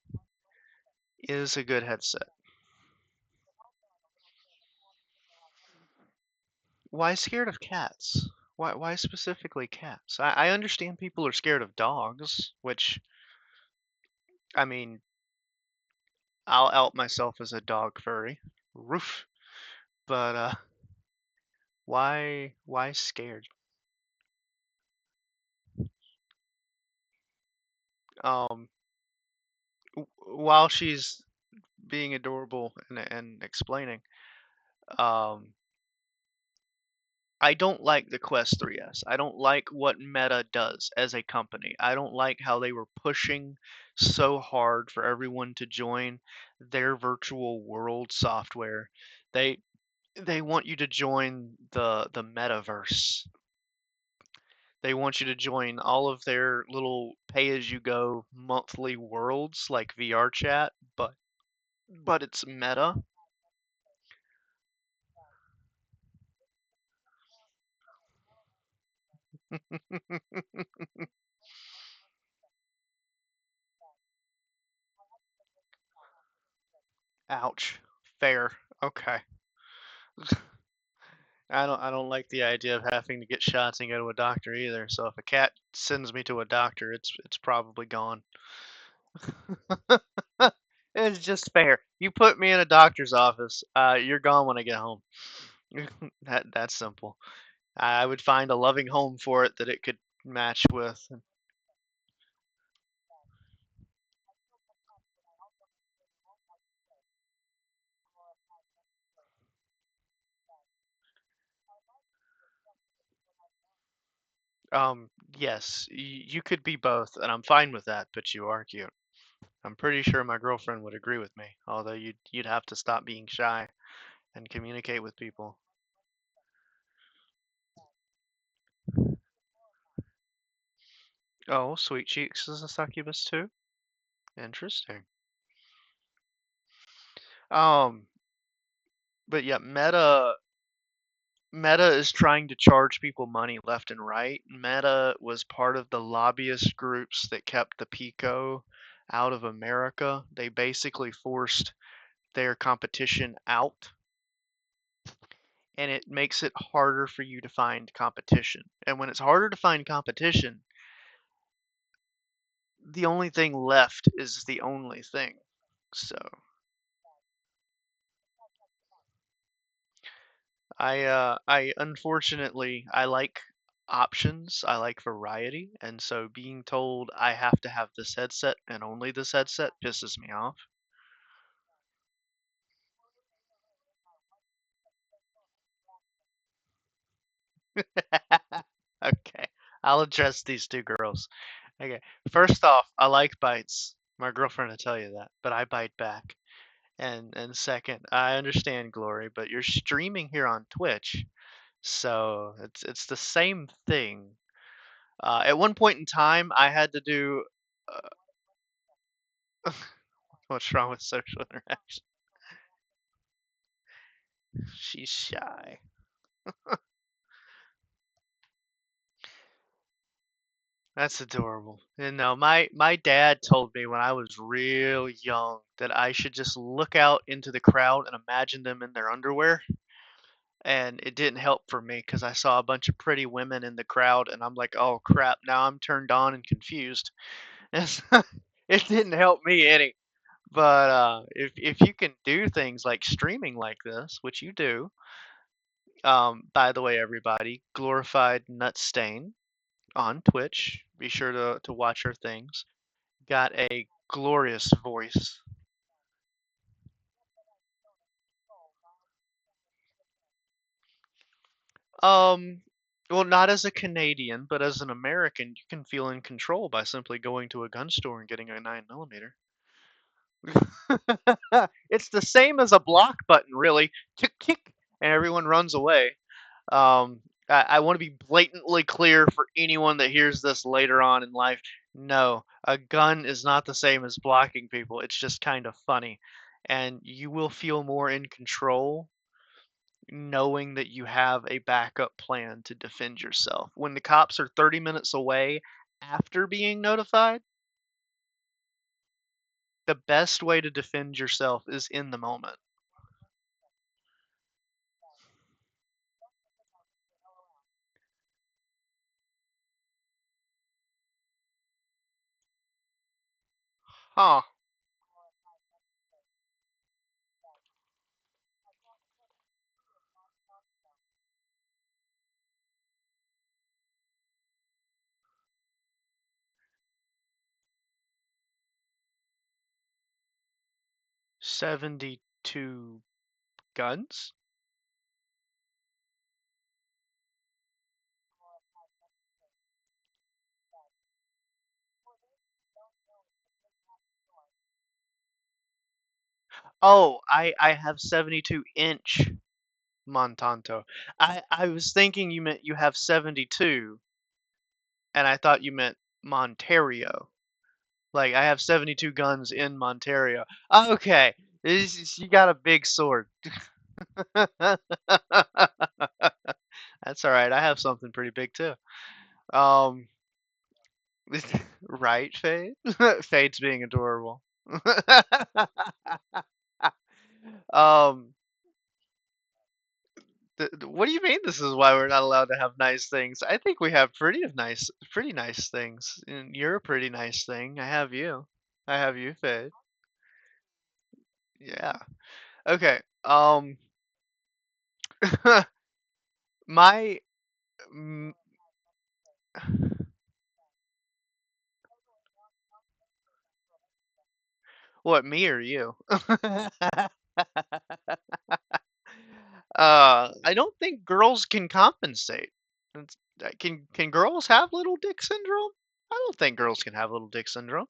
is a good headset. Why scared of cats? Why specifically cats? I understand people are scared of dogs, which I mean, I'll out myself as a dog furry. Roof. But why scared? Um while she's being adorable and explaining, um I don't like the Quest 3S. I don't like what Meta does as a company. I don't like how they were pushing so hard for everyone to join their virtual world software. They they want you to join the metaverse. They want you to join all of their little pay-as-you-go monthly worlds like VR chat, but it's Meta. Ouch. Fair. Okay. I don't like the idea of having to get shots and go to a doctor either. So if a cat sends me to a doctor, it's probably gone. It's just fair. You put me in a doctor's office, you're gone when I get home. That's simple. I would find a loving home for it that it could match with. Yes, you could be both, and I'm fine with that, but you are cute. I'm pretty sure my girlfriend would agree with me, although you'd have to stop being shy and communicate with people. Oh, Sweet Cheeks is a succubus too? Interesting. Um, but yeah, Meta is trying to charge people money left and right. Meta was part of the lobbyist groups that kept the Pico out of America. They basically forced their competition out, and it makes it harder for you to find competition. And when it's harder to find competition, the only thing left is the only thing. So, I unfortunately I like options. I like variety, and so being told I have to have this headset and only this headset pisses me off. Okay, I'll address these two girls. Okay, first off, I like bites. My girlfriend will tell you that, but I bite back. And second, I understand Glory, but you're streaming here on Twitch, so it's the same thing. At one point in time, I had to do. What's wrong with social interaction? She's shy. That's adorable. And no, my dad told me when I was real young that I should just look out into the crowd and imagine them in their underwear. And it didn't help for me because I saw a bunch of pretty women in the crowd, and I'm like, oh crap! Now I'm turned on and confused. And so it didn't help me any. But if you can do things like streaming like this, which you do, by the way, everybody, glorified Nutstain on Twitch. Be sure to watch her things. Got a glorious voice. Um, well, not as a Canadian, but as an American, you can feel in control by simply going to a gun store and getting a 9mm. It's the same as a block button, really. Tick tick, and everyone runs away. Um, I want to be blatantly clear for anyone that hears this later on in life. No, a gun is not the same as blocking people. It's just kind of funny. And you will feel more in control knowing that you have a backup plan to defend yourself. When the cops are 30 minutes away after being notified, the best way to defend yourself is in the moment. Huh. 72 guns? Oh, I have 72-inch Montanto. I was thinking you meant you have 72, and I thought you meant Montario. Like I have 72 guns in Montario. Okay, you got a big sword. That's all right. I have something pretty big too. Um, right, Fade? Fade's being adorable. um, what do you mean this is why we're not allowed to have nice things? I think we have pretty nice things. And you're a pretty nice thing. I have you. I have you, Fade. Yeah. Okay. My mm, what, me or you? I don't think girls can compensate. Can girls have little dick syndrome? I don't think girls can have little dick syndrome.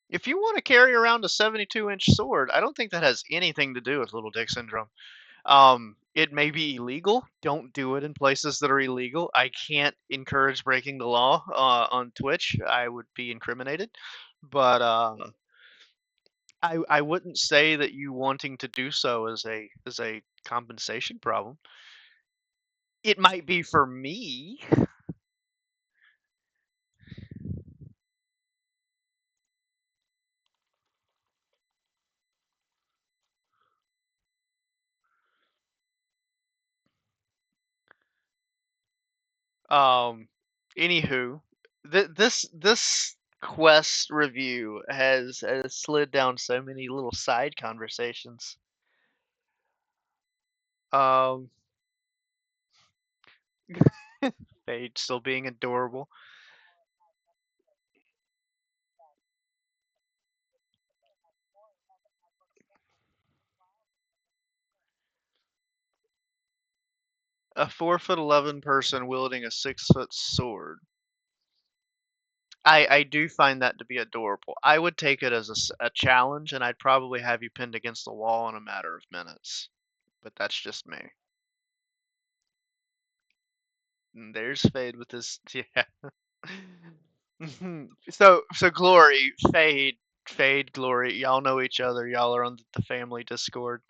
If you want to carry around a 72-inch sword, I don't think that has anything to do with little dick syndrome. It may be illegal. Don't do it in places that are illegal. I can't encourage breaking the law on Twitch. I would be incriminated. But I wouldn't say that you wanting to do so is a compensation problem. It might be for me. Um, Anywho, this quest review has slid down so many little side conversations. Um, Fade still being adorable. A 4'11" person wielding a 6-foot sword. I do find that to be adorable. I would take it as a challenge, and I'd probably have you pinned against the wall in a matter of minutes. But that's just me. And there's Fade with his yeah. So Glory, Fade, Glory. Y'all know each other. Y'all are on the family Discord.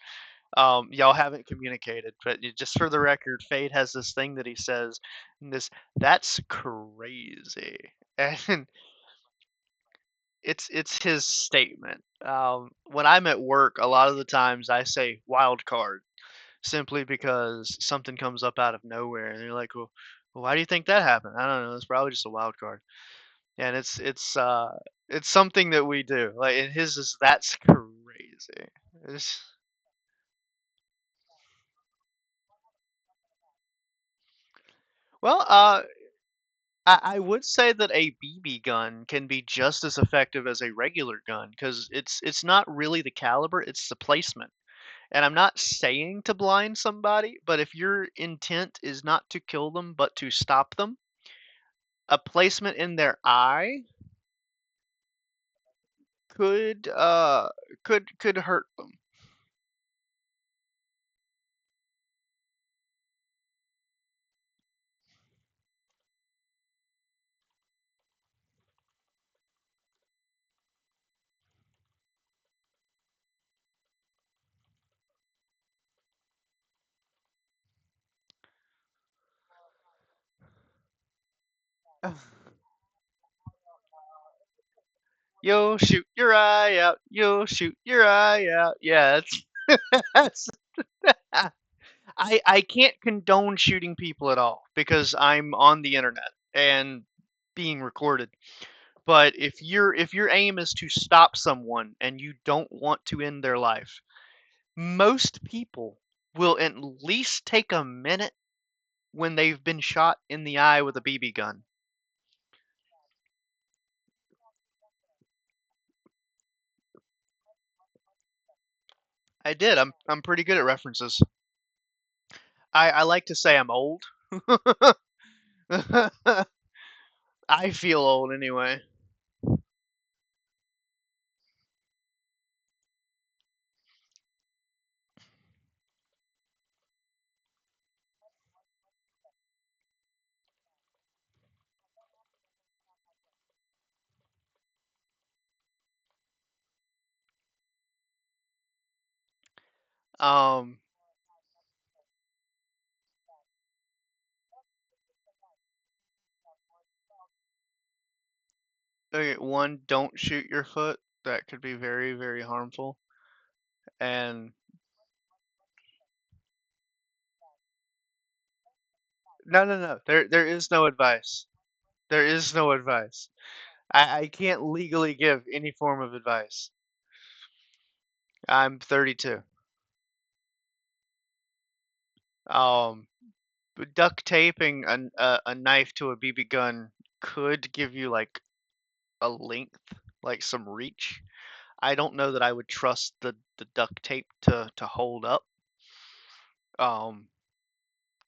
Y'all haven't communicated, but just for the record, Fade has this thing that he says, and that's crazy, and it's his statement. When I'm at work, a lot of the times I say wild card simply because something comes up out of nowhere, and they're like, well, why do you think that happened? I don't know. It's probably just a wild card, and it's something that we do. Like, and his is that's crazy. It's, well, I would say that a BB gun can be just as effective as a regular gun because it's not really the caliber, it's the placement. And I'm not saying to blind somebody, but if your intent is not to kill them but to stop them, a placement in their eye could could hurt them. You'll shoot your eye out. You'll shoot your eye out. Yeah, that's I can't condone shooting people at all because I'm on the internet and being recorded. But if your aim is to stop someone and you don't want to end their life, most people will at least take a minute when they've been shot in the eye with a BB gun. I did. I'm pretty good at references. I like to say I'm old. I feel old anyway. Um, okay, one, don't shoot your foot. That could be very, very harmful. And no, no, no. There is no advice. There is no advice. I can't legally give any form of advice. I'm 32. Um, but duct taping a knife to a BB gun could give you like a length, like some reach. I don't know that I would trust the duct tape to hold up. Um,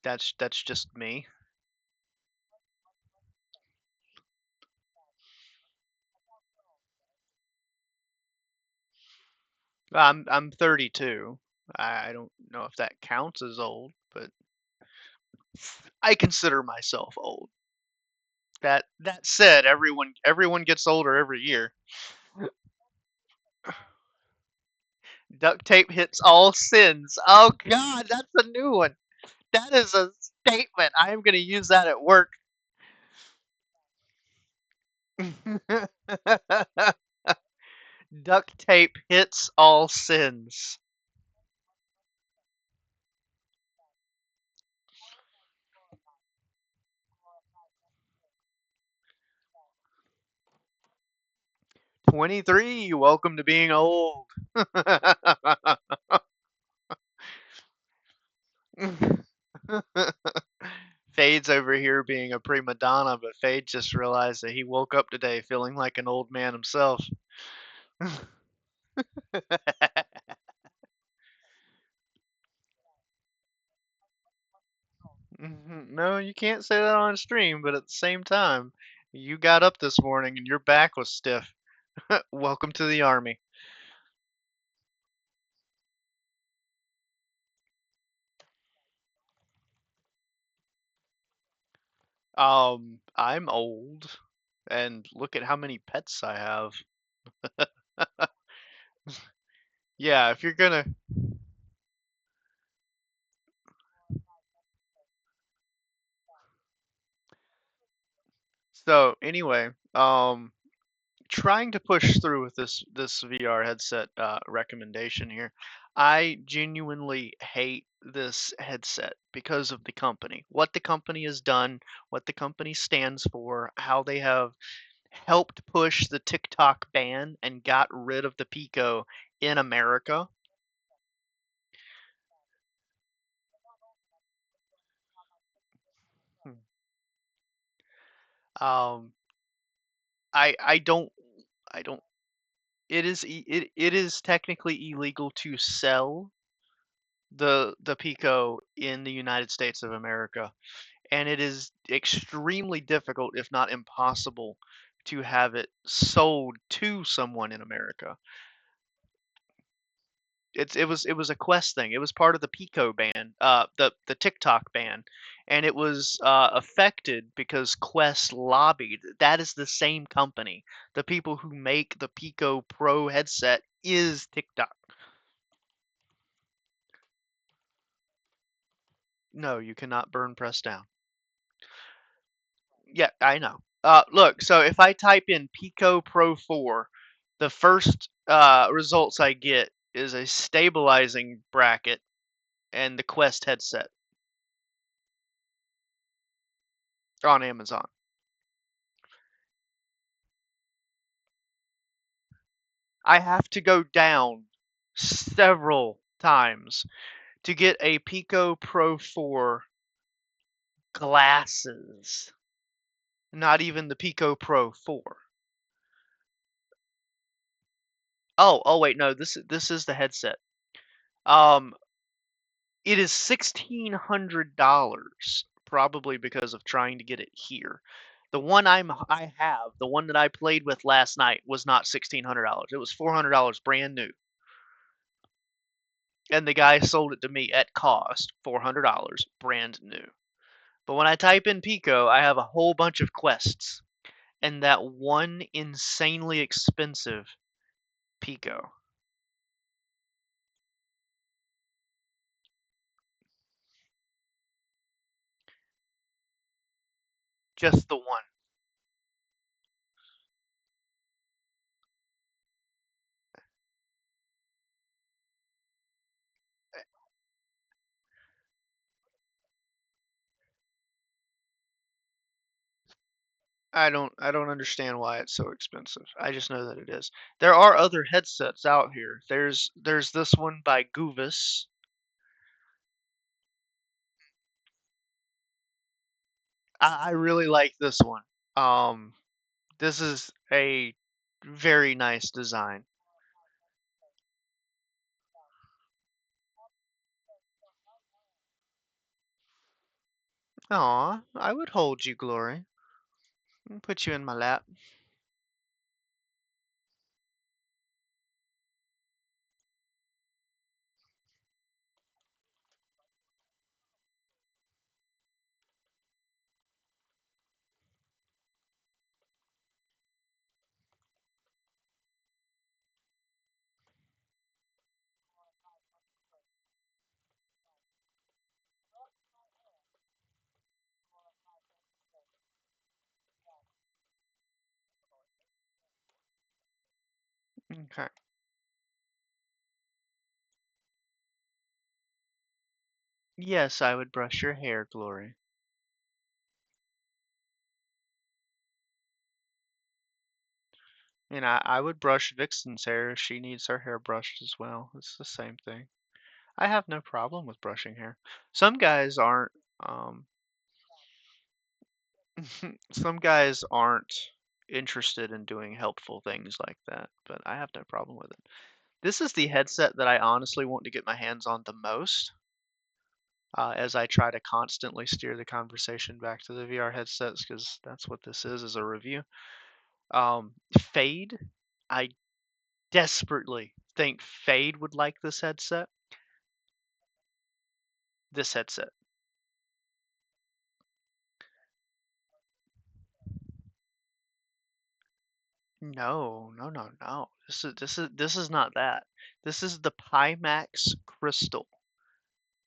that's just me. I'm 32. I don't know if that counts as old, but I consider myself old. That said, everyone gets older every year. Duct tape hits all sins. Oh God, that's a new one. That is a statement. I am going to use that at work. Duct tape hits all sins. 23. Welcome to being old. Fade's over here being a prima donna, but Fade just realized that he woke up today feeling like an old man himself. No, you can't say that on stream, but at the same time, you got up this morning and your back was stiff. Welcome to the army. I'm old, and look at how many pets I have. Yeah, if you're gonna. So anyway, trying to push through with this VR headset recommendation here. I genuinely hate this headset because of the company. What the company has done, what the company stands for, how they have helped push the TikTok ban and got rid of the Pico in America. Hmm. Um, I don't I don't it is technically illegal to sell the Pico in the United States of America, and it is extremely difficult, if not impossible, to have it sold to someone in America. It was a Quest thing. It was part of the Pico ban, the TikTok ban, and it was affected because Quest lobbied. That is the same company. The people who make the Pico Pro headset is TikTok. No, you cannot burn press down. Yeah, I know. Look, so if I type in Pico Pro 4, the first results I get is a stabilizing bracket and the Quest headset on Amazon. I have to go down several times to get a Pico Pro 4 glasses. Not even the Pico Pro 4. Oh wait, no, this is the headset. Um, it is $1,600, probably because of trying to get it here. The one I have, the one that I played with last night, was not $1,600. It was $400 brand new, and the guy sold it to me at cost, $400 brand new. But when I type in Pico, I have a whole bunch of quests, and that one insanely expensive Pico, just the one. I don't understand why it's so expensive. I just know that it is. There are other headsets out here. There's this one by Guvis. I really like this one. Um, this is a very nice design. Aw, I would hold you, Glory. Put you in my lap. Okay. Yes, I would brush your hair, Glory. And I would brush Vixen's hair if she needs her hair brushed as well. It's the same thing. I have no problem with brushing hair. Some guys aren't. Um, Some guys aren't interested in doing helpful things like that, but I have no problem with it. This is the headset that I honestly want to get my hands on the most, as I try to constantly steer the conversation back to the VR headsets because that's what this is a review. Fade, I desperately think Fade would like this headset. This headset. No, no, no, no. This is not that. This is the Pimax Crystal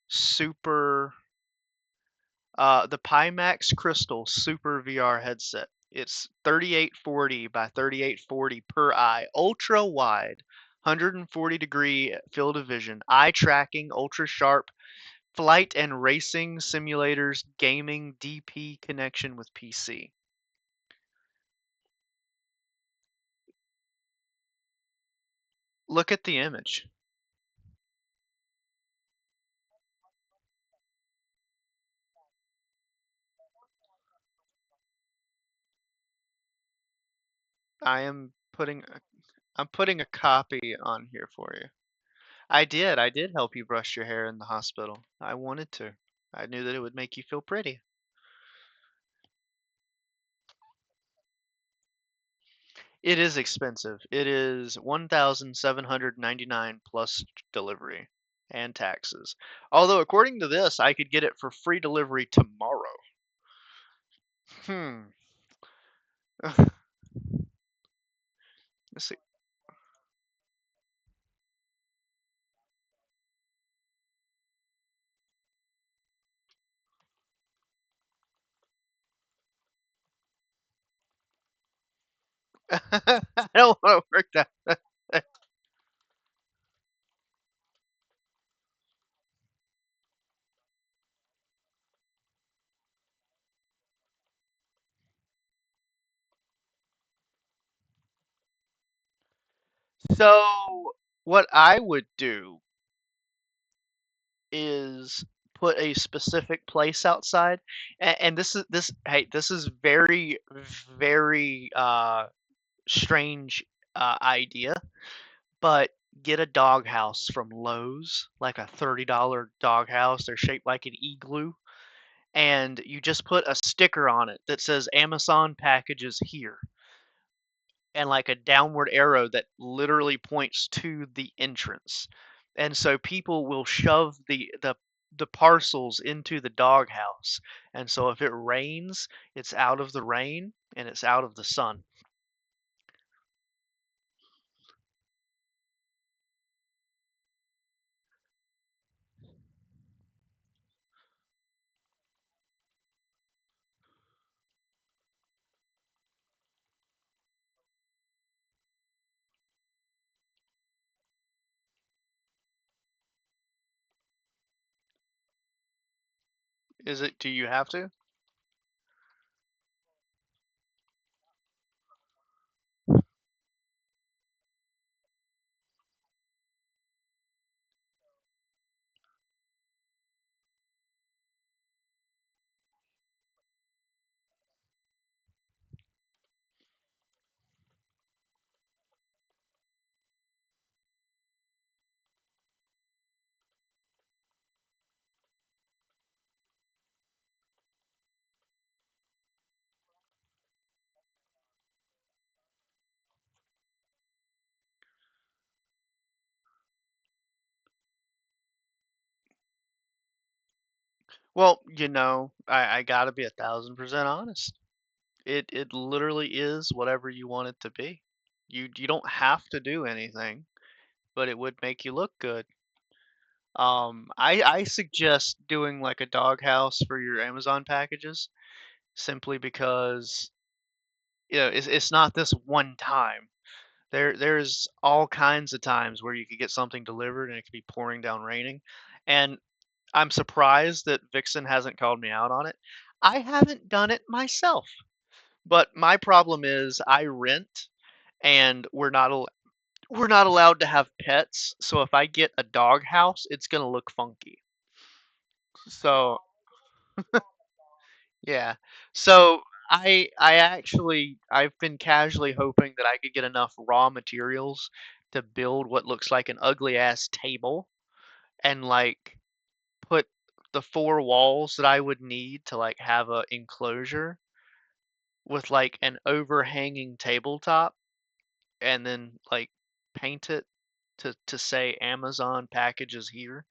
Super the Pimax Crystal Super VR headset. It's 3840 by 3840 per eye, ultra wide, 140-degree field of vision, eye tracking, ultra sharp, flight and racing simulators, gaming, DP connection with PC. Look at the image. I am putting I'm putting a copy on here for you. I did help you brush your hair in the hospital. I wanted to. I knew that it would make you feel pretty. It is expensive. It is 1,799 plus delivery and taxes. Although according to this, I could get it for free delivery tomorrow. Hmm. Let's see. I don't want to work that. So what I would do is put a specific place outside, and this is very very strange idea, but get a doghouse from Lowe's, like a $30 doghouse. They're shaped like an igloo, and you just put a sticker on it that says Amazon packages here, and like a downward arrow that literally points to the entrance. And so people will shove the parcels into the doghouse. And so if it rains, it's out of the rain and it's out of the sun. Is it, do you have to? Well, I gotta be 1,000% honest. It literally is whatever you want it to be. You don't have to do anything, but it would make you look good. I suggest doing like a doghouse for your Amazon packages simply because it's not this one time. There's all kinds of times where you could get something delivered and it could be pouring down raining. And I'm surprised that Vixen hasn't called me out on it. I haven't done it myself, but my problem is I rent and we're not allowed to have pets. So if I get a dog house, it's gonna look funky. So yeah. So I've been casually hoping that I could get enough raw materials to build what looks like an ugly ass table and like put the four walls that I would need to like have a enclosure with like an overhanging tabletop and then like paint it to say Amazon packages here.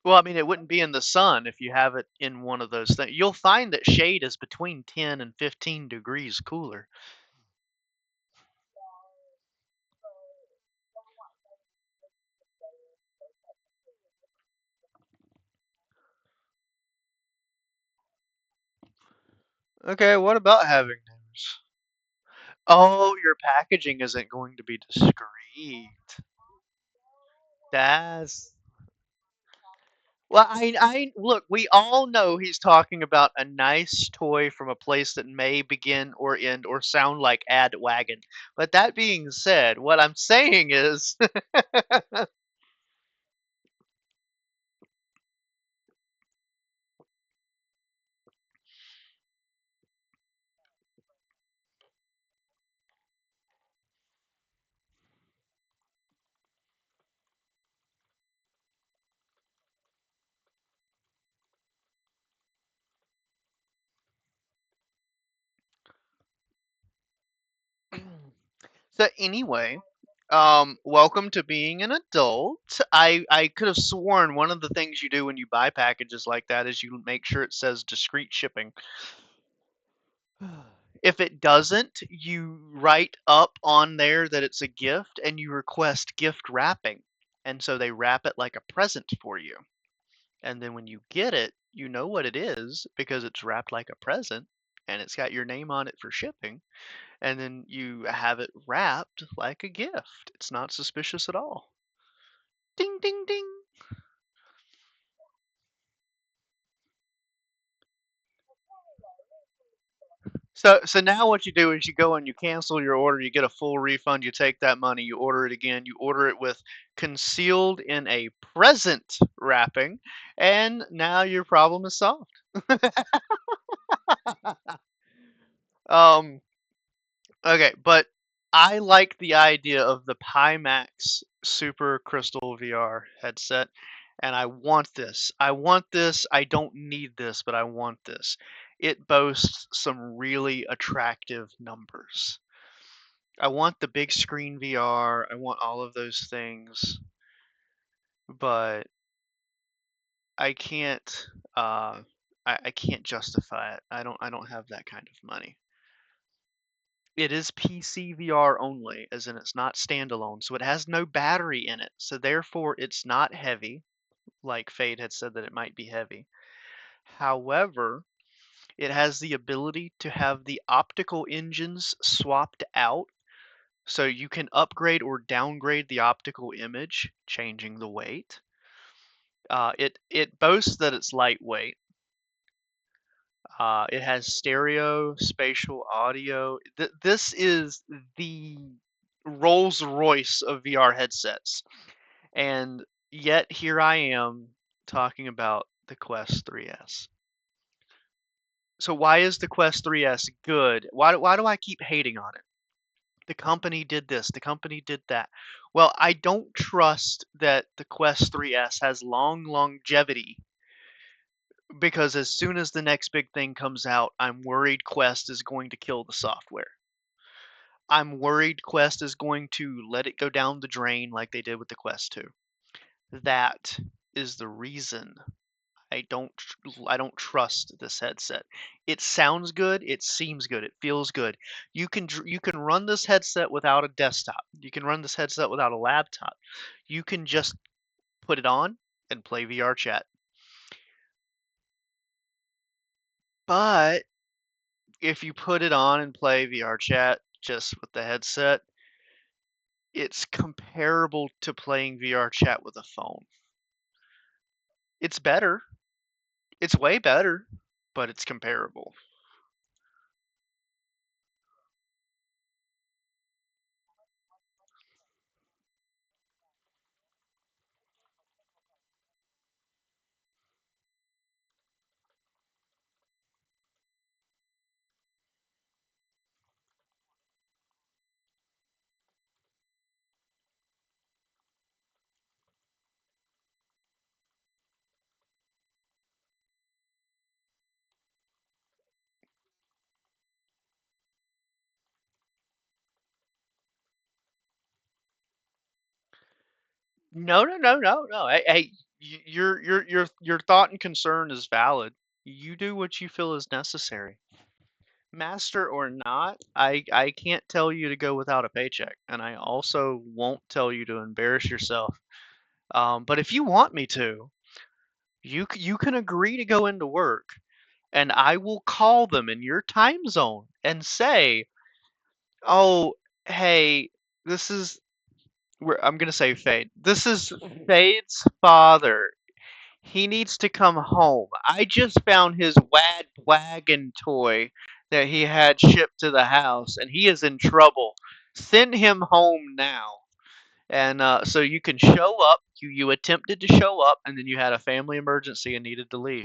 Well, I mean, it wouldn't be in the sun if you have it in one of those things. You'll find that shade is between 10 and 15 degrees cooler. Okay, what about having names? Oh, your packaging isn't going to be discreet. That's well, I look. We all know he's talking about a nice toy from a place that may begin or end or sound like Ad Wagon. But that being said, what I'm saying is, so anyway, welcome to being an adult. I could have sworn one of the things you do when you buy packages like that is you make sure it says discreet shipping. If it doesn't, you write up on there that it's a gift and you request gift wrapping. And so they wrap it like a present for you. And then when you get it, you know what it is because it's wrapped like a present and it's got your name on it for shipping. And then you have it wrapped like a gift. It's not suspicious at all. Ding, ding, ding. So now what you do is you go and you cancel your order, you get a full refund, you take that money, you order it again, you order it with concealed in a present wrapping, and now your problem is solved. um okay, but I like the idea of the Pimax Super Crystal VR headset and I want this. I want this. I don't need this, but I want this. It boasts some really attractive numbers. I want the big screen VR. I want all of those things, but I can't. I can't justify it. I don't have that kind of money. It is PC VR only, as in it's not standalone, so it has no battery in it. So therefore, it's not heavy, like Fade had said that it might be heavy. However, it has the ability to have the optical engines swapped out so you can upgrade or downgrade the optical image, changing the weight. It boasts that it's lightweight. It has stereo, spatial audio. This is the Rolls Royce of VR headsets, and yet here I am talking about the Quest 3S. So why is the Quest 3S good? Why do I keep hating on it? The company did this, the company did that. Well, I don't trust that the Quest 3S has long longevity because as soon as the next big thing comes out, I'm worried Quest is going to kill the software. I'm worried Quest is going to let it go down the drain like they did with the Quest 2. That is the reason I don't I don't trust this headset. It sounds good, it seems good, it feels good. You can run this headset without a desktop. You can run this headset without a laptop. You can just put it on and play VR chat. But if you put it on and play VR chat just with the headset, It's comparable to playing VR chat with a phone. It's better. It's way better, but it's comparable. No, no, no, no, no. Hey, your thought and concern is valid. You do what you feel is necessary. Master or not, I can't tell you to go without a paycheck, and I also won't tell you to embarrass yourself. But if you want me to, you can agree to go into work, and I will call them in your time zone and say, "Oh, hey, this is I'm gonna say Fade. This is Fade's father. He needs to come home. I just found his Wad Wagon toy that he had shipped to the house, and he is in trouble. Send him home now." And so you can show up. You attempted to show up, and then you had a family emergency and needed to leave.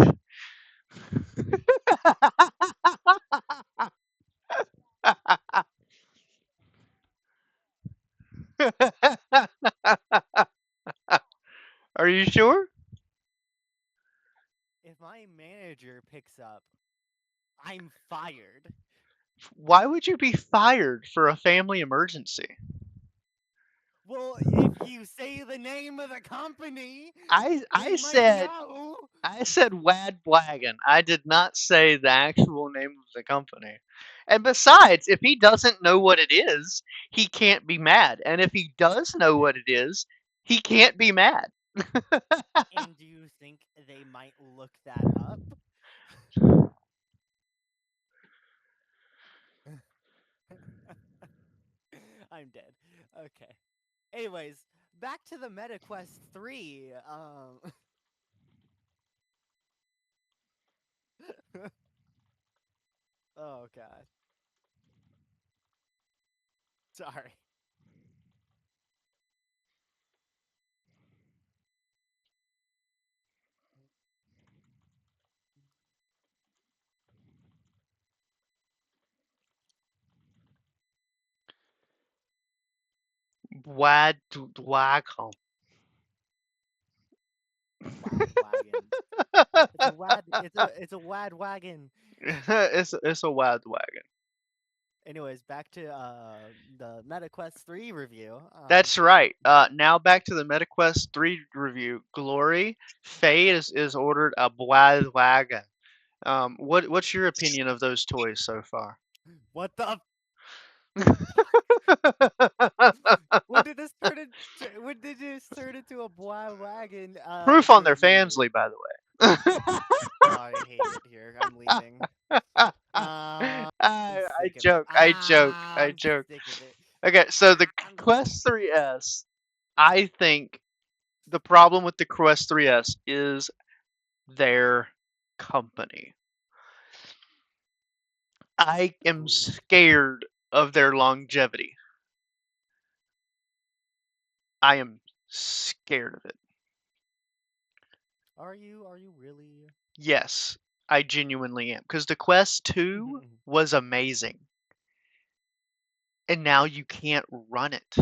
Are you sure?
If my manager picks up, I'm fired.
Why would you be fired for a family emergency?
Well, if you say the name of the company,
I
they
I
might
said
know.
I said Wad Wagon. I did not say the actual name of the company. And besides, if he doesn't know what it is, he can't be mad. And if he does know what it is, he can't be mad.
And do you think they might look that up? I'm dead. Okay. Anyways, back to the MetaQuest 3. Oh god. Sorry.
Wad Wagon.
Wad wagon. It's a wad wagon.
It's a Wad Wagon.
Anyways, back to the MetaQuest 3 review.
That's right. Now back to the MetaQuest 3 review. Glory, Faye is ordered a Wad Wagon. What's your opinion of those toys so far?
What the when did this turn into when did this turn into a wad wagon
Proof on their
review?
Fansly, by the way.
Oh, I hate it here. I'm leaving. I'm
I
sick of it.
joke. I joke. I
I'm
joke.
sick of it.
Okay, so the
I'm
Quest 3S, I think the problem with the Quest 3S is their company. I am
Ooh.
scared of their longevity. I am scared of it.
Are you really?
Yes, I genuinely am. Because the Quest 2 was amazing. And now you can't run it.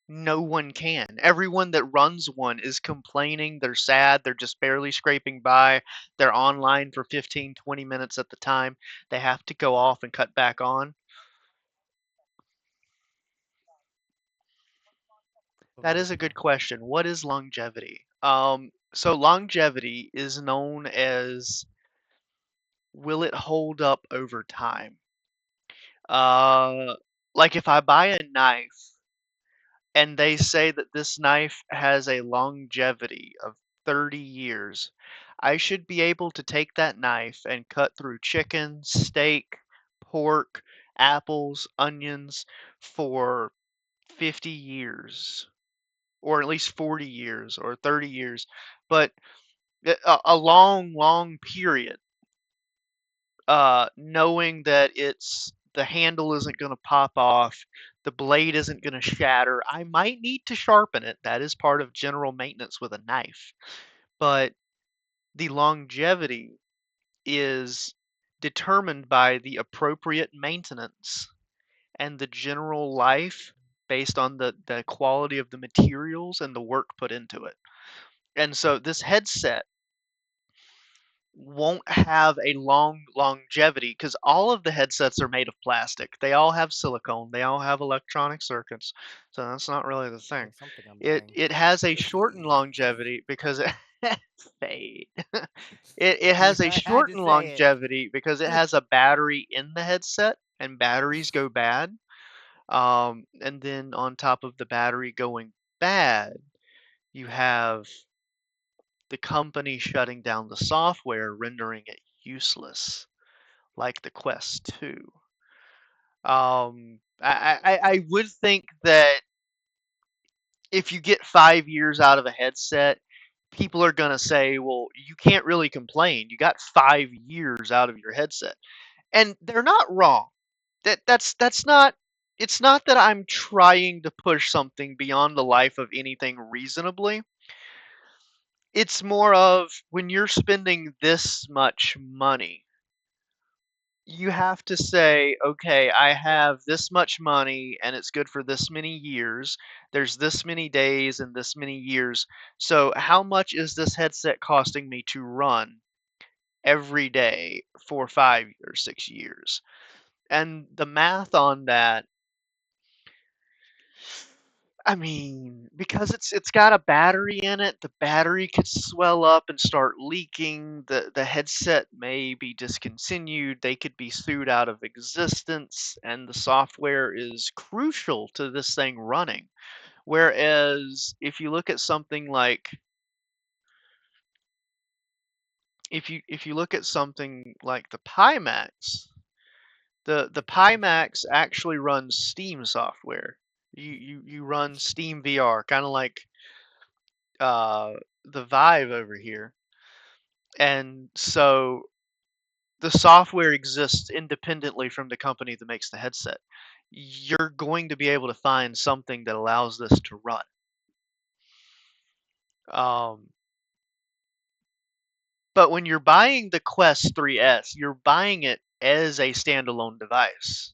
No one can. Everyone that runs one is complaining. They're sad. They're just barely scraping by. They're online for 15, 20 minutes at the time. They have to go off and cut back on. That is a good question. What is longevity? So longevity is known as, will it hold up over time? Uh, like if I buy a knife and they say that this knife has a longevity of 30 years, I should be able to take that knife and cut through chicken, steak, pork, apples, onions for 50 years, or at least 40 years, or 30 years, but a long, long period, knowing that the handle isn't going to pop off, the blade isn't going to shatter. I might need to sharpen it. That is part of general maintenance with a knife. But the longevity is determined by the appropriate maintenance and the general life based on the quality of the materials and the work put into it. And so this headset won't have a long longevity because all of the headsets are made of plastic. They all have silicone. They all have electronic circuits. So that's not really the thing.
There's something I'm
It
buying.
it has a shortened longevity because it fade. It has a
I had to
shortened
say it.
longevity because it has a battery in the headset and batteries go bad. And then on top of the battery going bad, you have the company shutting down the software, rendering it useless, like the Quest 2. I would think that if you get 5 years out of a headset, people are going to say, well, you can't really complain. You got 5 years out of your headset. And they're not wrong. That's not, it's not that I'm trying to push something beyond the life of anything reasonably. It's more of when you're spending this much money, you have to say, okay, I have this much money and it's good for this many years. There's this many days and this many years. So, how much is this headset costing me to run every day for 5 or 6 years? And the math on that, I mean, because it's got a battery in it, the battery could swell up and start leaking. The headset may be discontinued. They could be sued out of existence, and the software is crucial to this thing running. Whereas if you look at something like if you look at something like the Pimax, the Pimax actually runs Steam software. You run Steam VR, kind of like uh, the Vive over here. And so the software exists independently from the company that makes the headset. You're going to be able to find something that allows this to run. Um, but when you're buying the Quest 3S, you're buying it as a standalone device.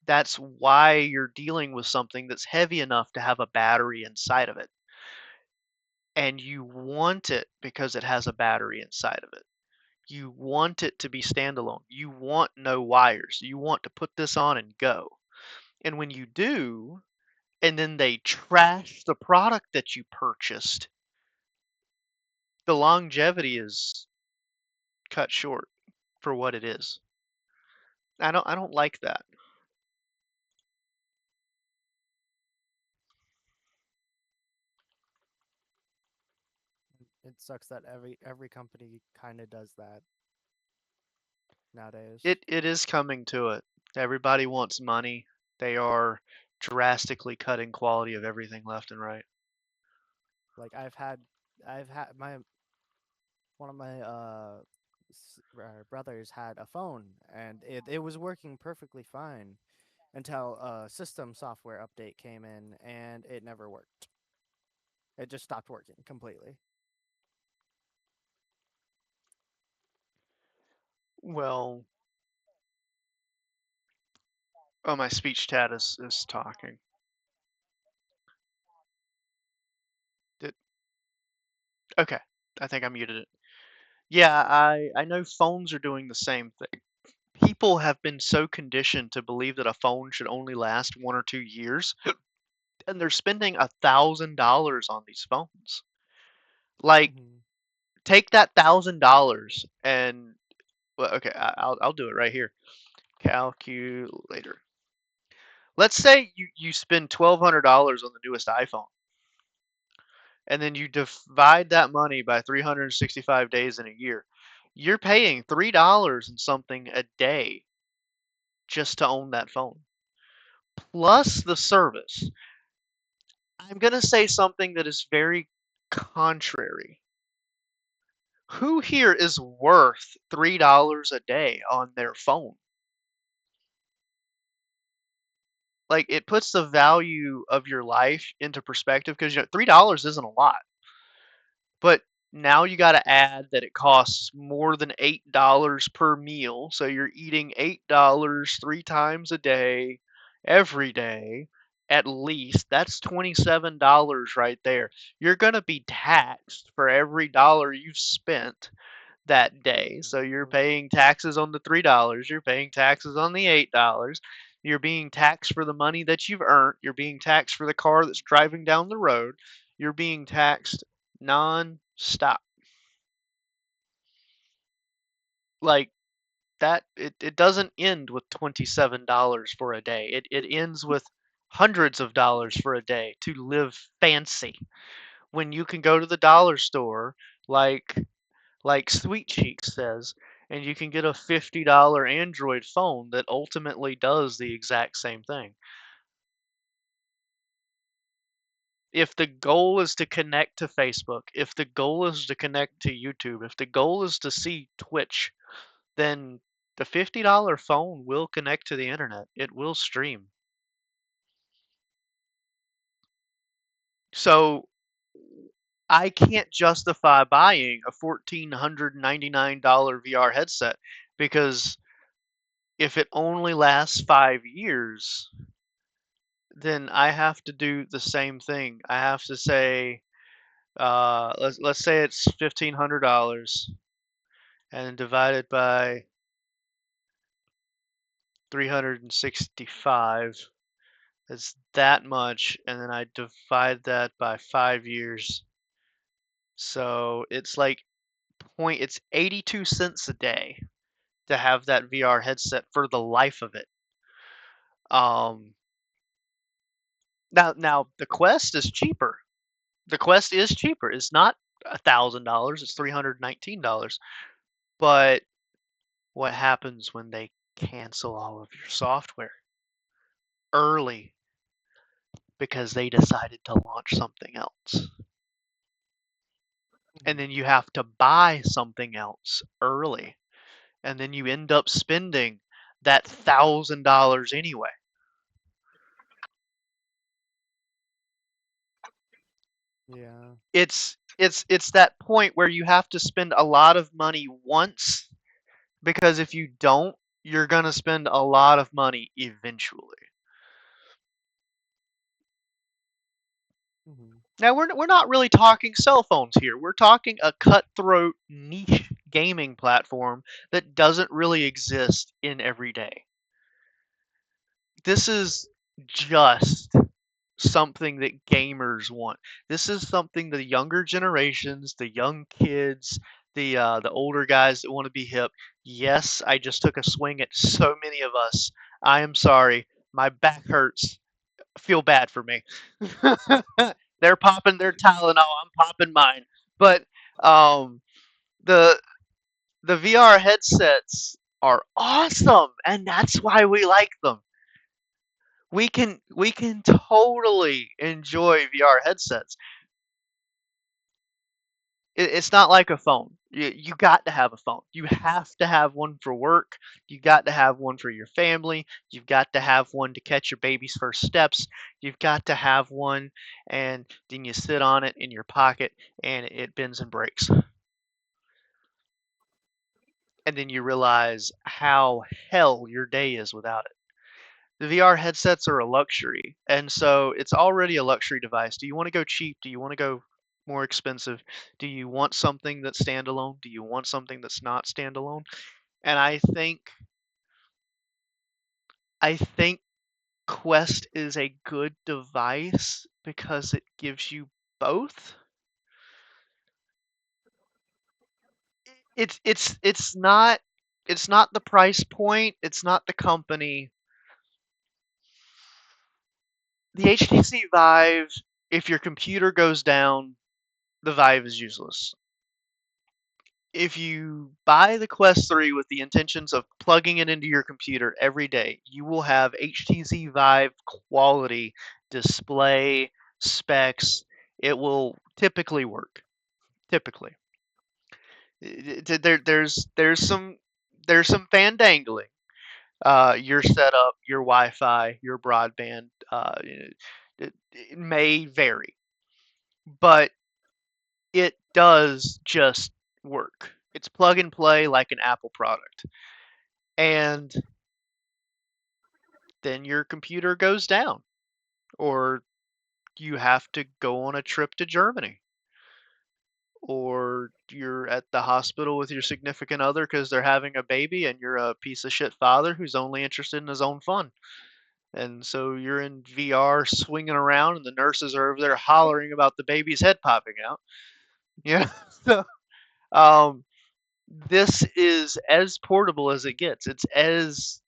That's why you're dealing with something that's heavy enough to have a battery inside of it. And you want it because it has a battery inside of it. You want it to be standalone. You want no wires. You want to put this on and go. And when you do, and then they trash the product that you purchased, the longevity is cut short for what it is. I don't like that.
It sucks that every company kind of does that nowadays.
It is coming to it. Everybody wants money. They are drastically cutting quality of everything left and right.
Like I've had my one of my brothers had a phone and it was working perfectly fine until a system software update came in and it never worked. It just stopped working completely.
Well, oh, my speech chat is talking. Did, okay, I think I muted it. Yeah, I know phones are doing the same thing. People have been so conditioned to believe that a phone should only last 1 or 2 years, and they're spending $1,000 on these phones. Like,
Hmm.
take that $1,000 and well, okay, I'll do it right here. Calculator. Let's say you spend $1,200 on the newest iPhone, and then you divide that money by 365 days in a year. You're paying $3 and something a day just to own that phone, plus the service. I'm gonna say something that is very contrary. Who here is worth $3 a day on their phone? Like, it puts the value of your life into perspective because, $3 isn't a lot. But now you got to add that it costs more than $8 per meal. So you're eating $8 three times a day, every day, at least. That's $27 right there. You're going to be taxed for every dollar you've spent that day. So you're
Mhm.
paying taxes on the $3, you're paying taxes on the $8. You're being taxed for the money that you've earned. You're being taxed for the car that's driving down the road. You're being taxed non-stop. Like that, it doesn't end with $27 for a day. It ends with hundreds of dollars for a day to live fancy. When you can go to the dollar store, like Sweet Cheeks says, and you can get a $50 Android phone that ultimately does the exact same thing. If the goal is to connect to Facebook, if the goal is to connect to YouTube, if the goal is to see Twitch, then the $50 phone will connect to the internet. It will stream. So I can't justify buying a $1,499 VR headset because if it only lasts 5 years, then I have to do the same thing. I have to say, let's say it's $1,500, and divided by 365. It's that much, and then I divide that by 5 years. So it's like it's 82 cents a day to have that VR headset for the life of it. Um, now the Quest is cheaper. The Quest is cheaper. It's not $1,000. It's $319. But what happens when they cancel all of your software early because they decided to launch something else? And then you have to buy something else early. And then you end up spending that $1,000 anyway.
Yeah.
It's that point where you have to spend a lot of money once, because if you don't, you're gonna spend a lot of money eventually.
Mhm.
Now we're not really talking cell phones here. We're talking a cutthroat niche gaming platform that doesn't really exist in every day. This is just something that gamers want. This is something the younger generations, the young kids, the older guys that want to be hip. Yes, I just took a swing at so many of us. I am sorry. My back hurts. Feel bad for me. They're popping their Tylenol. I'm popping mine. But um, the the VR headsets are awesome, and that's why we like them. We can totally enjoy VR headsets. It's not like a phone. You got to have a phone. You have to have one for work. You got to have one for your family. You've got to have one to catch your baby's first steps. You've got to have one, and then you sit on it in your pocket, and it bends and breaks. And then you realize how hell your day is without it. The VR headsets are a luxury, and so it's already a luxury device. Do you want to go cheap? Do you want to go more expensive? Do you want something that's standalone? Do you want something that's not standalone? And I think Quest is a good device because it gives you both. It's not the price point, it's not the company. The HTC Vive, if your computer goes down, the Vive is useless. If you buy the Quest 3 with the intentions of plugging it into your computer every day, you will have HTC Vive quality display, specs, it will typically work. Typically, there's some fandangling. Your setup, your Wi-Fi, your broadband, it may vary, but it does just work. It's plug and play like an Apple product. And then your computer goes down, or you have to go on a trip to Germany, or you're at the hospital with your significant other because they're having a baby and you're a piece of shit father who's only interested in his own fun. And so you're in VR swinging around, and the nurses are over there hollering about the baby's head popping out. Yeah. So, um, this is as portable as it gets. It's as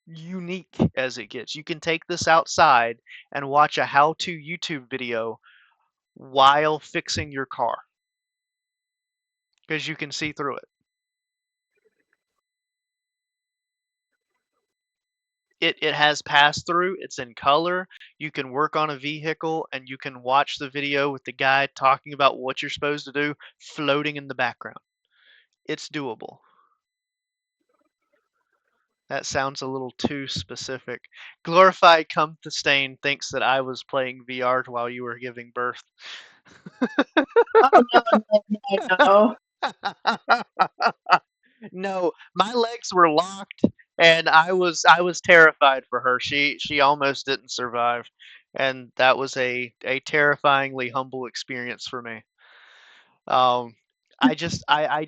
unique as it gets. You can take this outside and watch a how-to YouTube video while fixing your car because you can see through it. It has pass through, it's in color. You can work on a vehicle and you can watch the video with the guy talking about what you're supposed to do floating in the background. It's doable. That sounds a little too specific. Glorified Come to Stain thinks that I was playing VR while you were giving birth.
Oh no.
No, my legs were locked and I was terrified for her. She almost didn't survive. And that was a terrifyingly humble experience for me. Um, I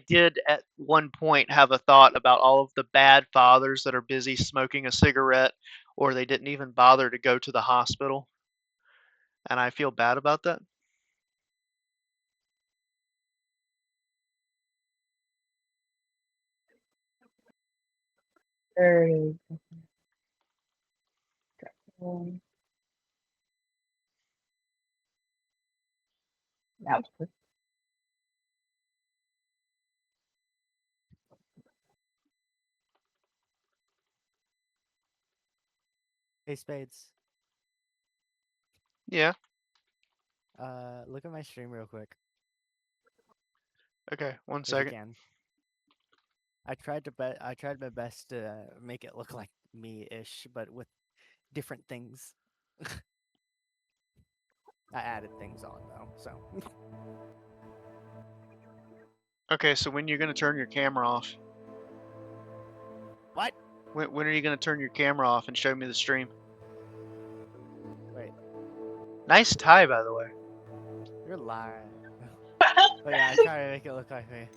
did at one point have a thought about all of the bad fathers that are busy smoking a cigarette or they didn't even bother to go to the hospital, and I feel bad about that.
Very. Um, that was quick.
Hey, Spades.
Yeah.
Look at my stream real quick,
Okay, one
if you
second.
can. I tried my best to make it look like me-ish, but with different things. I added things on though, so.
Okay, so when you're gonna turn your camera off?
What?
When are you gonna turn your camera off and show me the stream?
Wait,
Nice tie, by the way.
you're lying. But yeah, I try to make it look like me.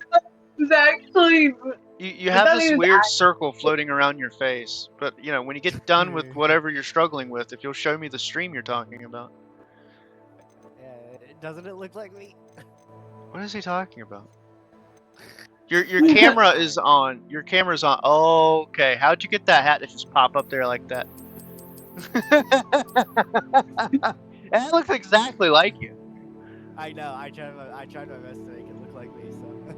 It's actually.
You
I
have
thought
this
he was
weird circle floating around your face, but when you get done with whatever you're struggling with, if you'll show me the stream you're talking about.
Yeah, doesn't it look like me?
What is he talking about? Your
Like,
camera
lying.
is on. Your camera's on. Okay, how'd you get that hat to just pop up there like that? That looks exactly like you.
I know. I tried my best to make it look like me. So.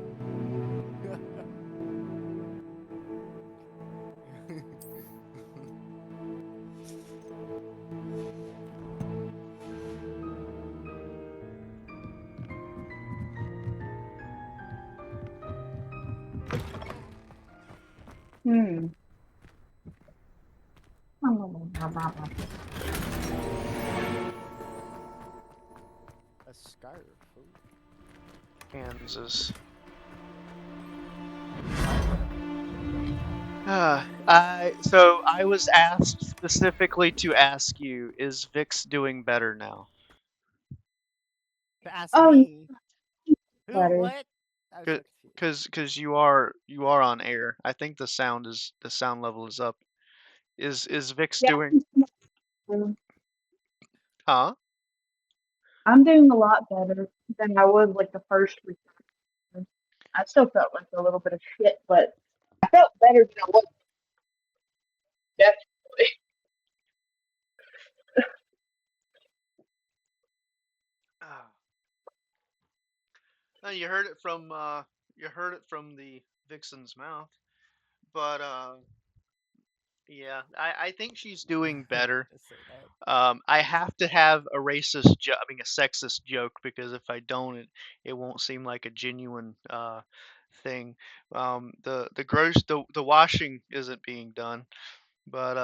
Hmm.
A scarf. Ooh.
Kansas. So I was asked specifically to ask you, is Vix doing better now?
To ask
Oh,
me. Who?
better.
What? I was so confused.
Cause you are on air. I think the sound level is up. Is Vix
Yeah,
doing? Huh?
I'm doing a lot better than I was like the first week. I still felt like a little bit of shit, but I felt better than I was. Definitely.
Ah. No, you heard it from the Vixen's mouth, but Yeah, I think she's doing better.
to say that.
I have to have a racist joke, I mean a sexist joke, because if I don't, it won't seem like a genuine thing. The washing isn't being done, but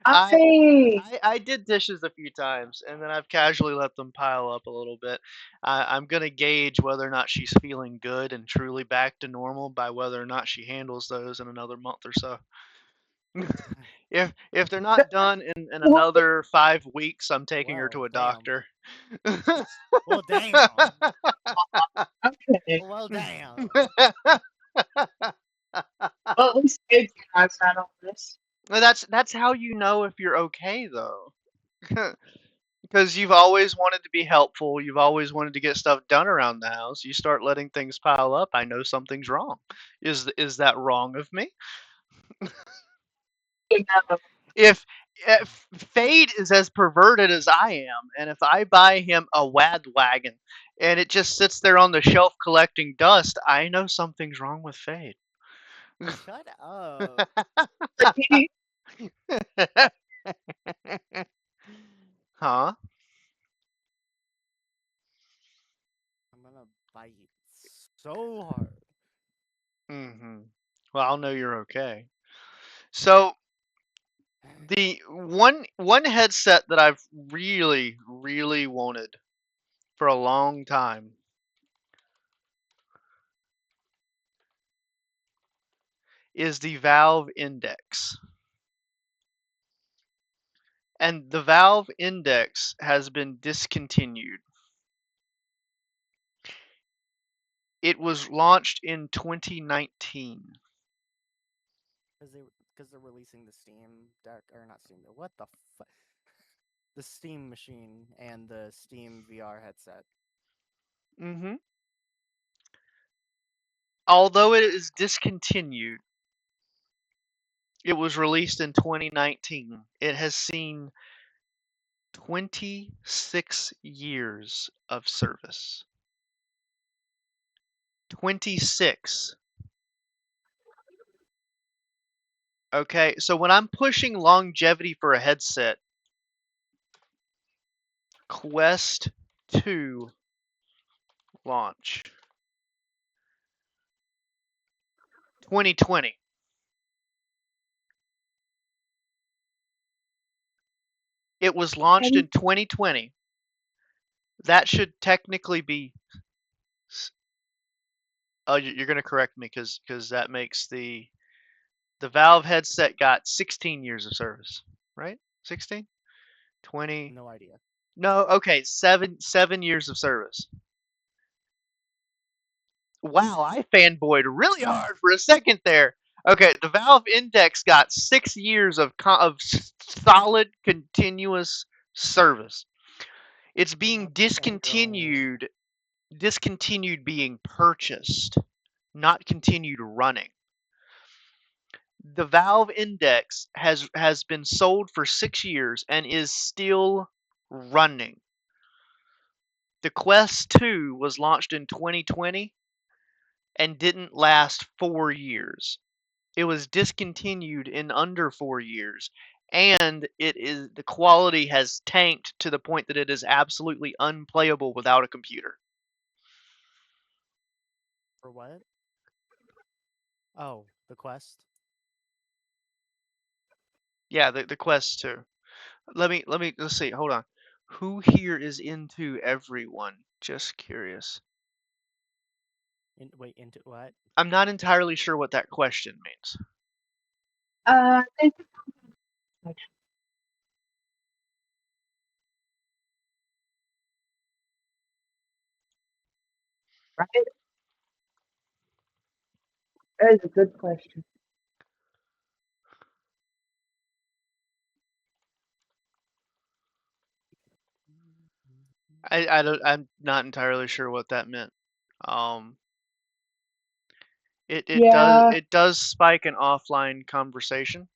I
I
I did dishes a few times, and then I've casually let them pile up a little bit. I'm gonna gauge whether or not she's feeling good and truly back to normal by whether or not she handles those in another month or so. If they're not done in
well,
another 5 weeks, I'm taking her
Well,
to a
damn.
doctor.
Well, damn.
okay.
Well, damn.
Well, at least Gabe's got outside on this.
Well, that's how you know if you're okay though. Because you've always wanted to be helpful, you've always wanted to get stuff done around the house. You start letting things pile up, I know something's wrong. Is that wrong of me?
You know,
If Fade is as perverted as I am, and if I buy him a Wad Wagon and it just sits there on the shelf collecting dust, I know something's wrong with Fade.
Shut up.
he-
Huh?
I'm gonna bite so hard.
Mm-hmm. Well, I'll know you're okay. So the one headset that I've really wanted for a long time is the Valve Index. And the Valve Index has been discontinued. It was launched in 2019.
Because they're releasing the Steam Deck, or not Steam, what the fuck? The Steam machine and the Steam VR headset.
Hmm. Although it is discontinued, it was released in 2019. It has seen 26 years of service. 26. Okay, so when I'm pushing longevity for a headset, Quest 2 launch 2020. It was launched in 2020. That should technically be. Oh, you're going to correct me because that makes the Valve headset got 16 years of service, right? 16, 20.
No idea.
No, okay, 7 years of service. Wow, I fanboyed really hard for a second there. Okay, the Valve Index got 6 years of solid continuous service. It's being
What the hell?
discontinued being purchased, not continued running. The Valve Index has been sold for 6 years and is still running. The Quest 2 was launched in 2020 and didn't last 4 years. It was discontinued in under 4 years, and the quality has tanked to the point that it is absolutely unplayable without a computer.
For what? Oh, the Quest?
Yeah, the Quest 2. Let's see. Hold on. Who here is into everyone? Just curious.
Wait, into what?
I'm not entirely sure what that question means.
thank you. Right? That is a good question.
I'm not entirely sure what that meant. Um,
Yeah,
it does spike an offline conversation.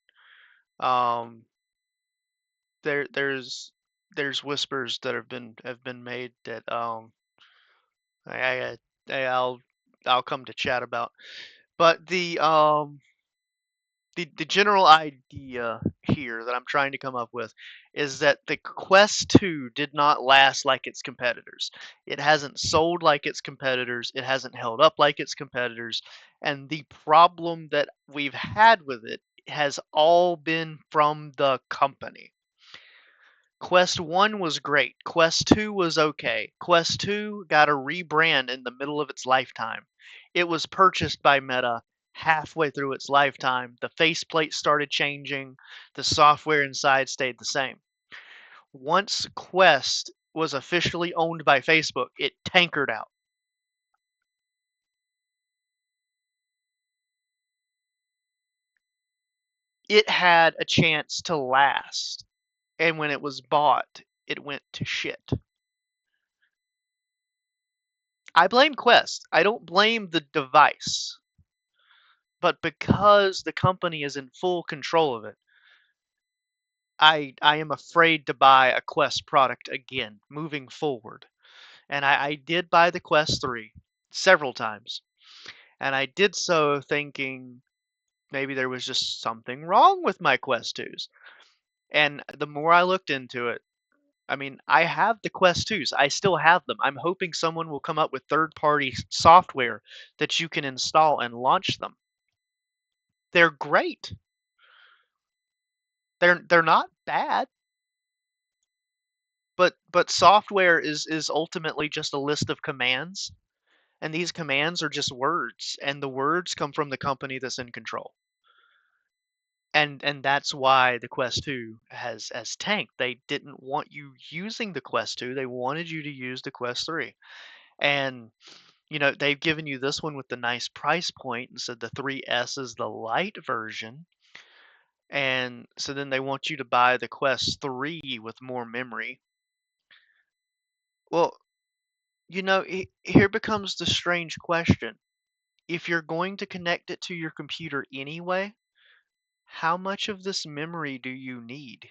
Um, there's whispers that have been made that I, I I'll come to chat about. But the general idea here that I'm trying to come up with is that the Quest 2 did not last like its competitors. It hasn't sold like its competitors. It hasn't held up like its competitors. And the problem that we've had with it has all been from the company. Quest 1 was great. Quest 2 was okay. Quest 2 got a rebrand in the middle of its lifetime. It was purchased by Meta halfway through its lifetime. The faceplate started changing. The software inside stayed the same. Once Quest was officially owned by Facebook, it tankered out. It had a chance to last. And when it was bought, it went to shit. I blame Quest. I don't blame the device. But because the company is in full control of it, I am afraid to buy a Quest product again moving forward. And I did buy the Quest 3 several times. And I did so thinking maybe there was just something wrong with my Quest 2s. And the more I looked into it, I mean, I have the Quest 2s. I still have them. I'm hoping someone will come up with third-party software that you can install and launch them. They're great. They're not bad. But software is ultimately just a list of commands, and these commands are just words, and the words come from the company that's in control. And that's why the Quest 2 has tanked. They didn't want you using the Quest 2. They wanted you to use the Quest 3. And they've given you this one with the nice price point and said the 3S is the light version. And so then they want you to buy the Quest 3 with more memory. Well, here becomes the strange question. If you're going to connect it to your computer anyway, how much of this memory do you need?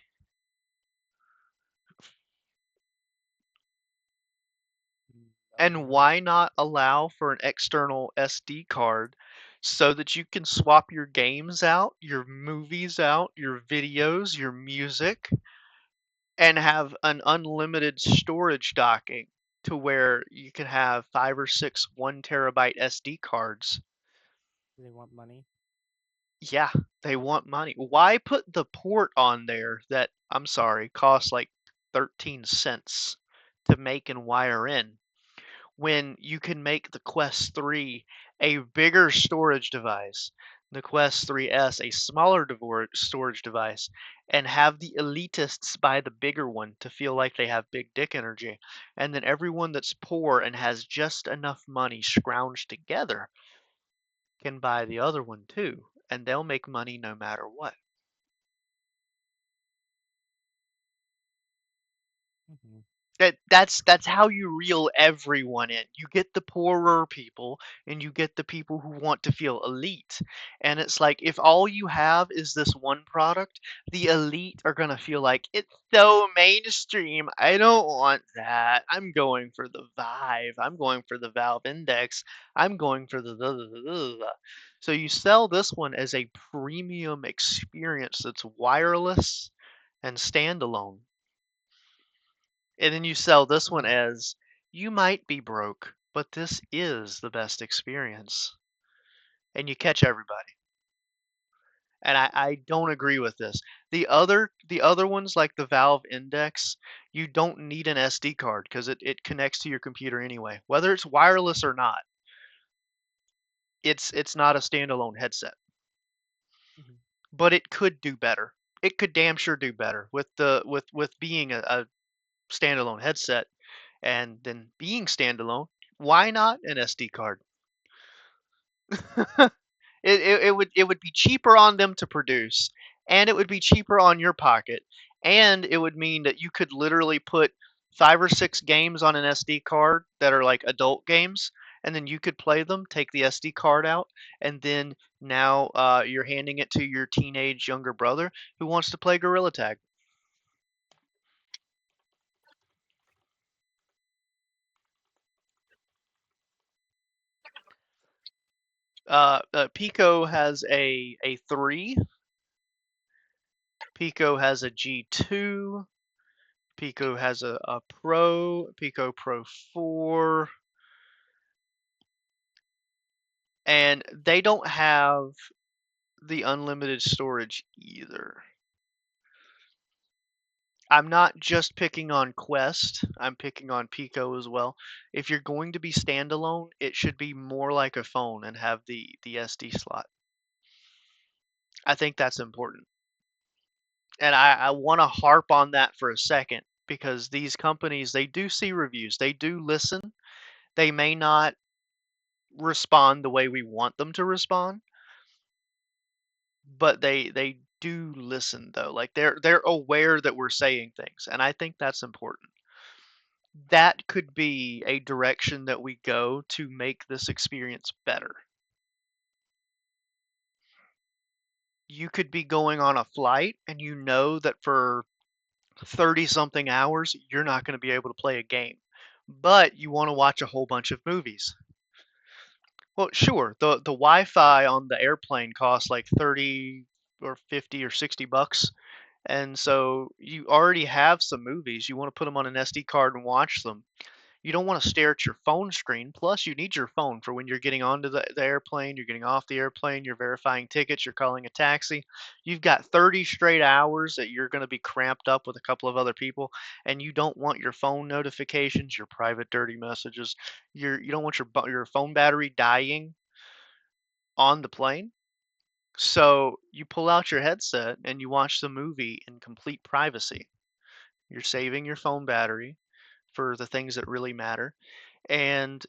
And
None.
why not allow for an external SD card so that you can swap your games out, your movies out, your videos, your music, and have an unlimited storage docking to where you can have 5 or 6 1 terabyte SD cards.
They want money.
Yeah, they want money. Why put the port on there that, I'm sorry, costs like 13 cents to make and wire in when you can make the Quest 3 a bigger storage device, the Quest 3S a smaller storage device, and have the elitists buy the bigger one to feel like they have big dick energy, and then everyone that's poor and has just enough money scrounged together can buy the other one too, and they'll make money no matter what.
Mhm.
That's how you reel everyone in. You get the poorer people and you get the people who want to feel elite. And it's like if all you have is this one product, the elite are gonna feel like it's so mainstream. I don't want that. I'm going for the Vive. I'm going for the Valve Index. I'm going for the. So you sell this one as a premium experience that's wireless and standalone. And then you sell this one
Mhm.
as you might be broke, but this is the best experience. And you catch everybody. And I don't agree with this. The other ones like the Valve Index, you don't need an SD card because it connects to your computer anyway. Whether it's wireless or not, it's not a standalone headset.
Mhm.
But it could do better. It could damn sure do better with being a standalone headset and then being standalone. Why not an SD card? It would be cheaper on them to produce, and it would be cheaper on your pocket, and it would mean that you could literally put 5 or 6 games on an SD card that are like adult games, and then you could play them, take the SD card out, and then now you're handing it to your teenage younger brother who wants to play Gorilla Tag. Pico has a 3 Pico has a G2. Pico has a Pro, Pico Pro 4. And they don't have the unlimited storage either. I'm not just picking on Quest, I'm picking on Pico as well. If you're going to be standalone, it should be more like a phone and have the SD slot. I think that's important. And I want to harp on that for a second because these companies, they do see reviews, they do listen. They may not respond the way we want them to respond, but they do listen though. Like they're aware that we're saying things, and I think that's important. That could be a direction that we go to make this experience better. You could be going on a flight and you know that for 30 something hours you're not going to be able to play a game, but you want to watch a whole bunch of movies. Well, sure, the Wi-Fi on the airplane costs like 30 or 50 or 60 bucks. And so you already have some movies. You want to put them on an SD card and watch them. You don't want to stare at your phone screen. Plus, you need your phone for when you're getting onto the airplane, you're getting off the airplane, you're verifying tickets, you're calling a taxi. You've got 30 straight hours that you're going to be cramped up with a couple of other people, and you don't want your phone notifications, your private dirty messages, you don't want your phone battery dying on the plane. So you pull out your headset and you watch the movie in complete privacy. You're saving your phone battery for the things that really matter. And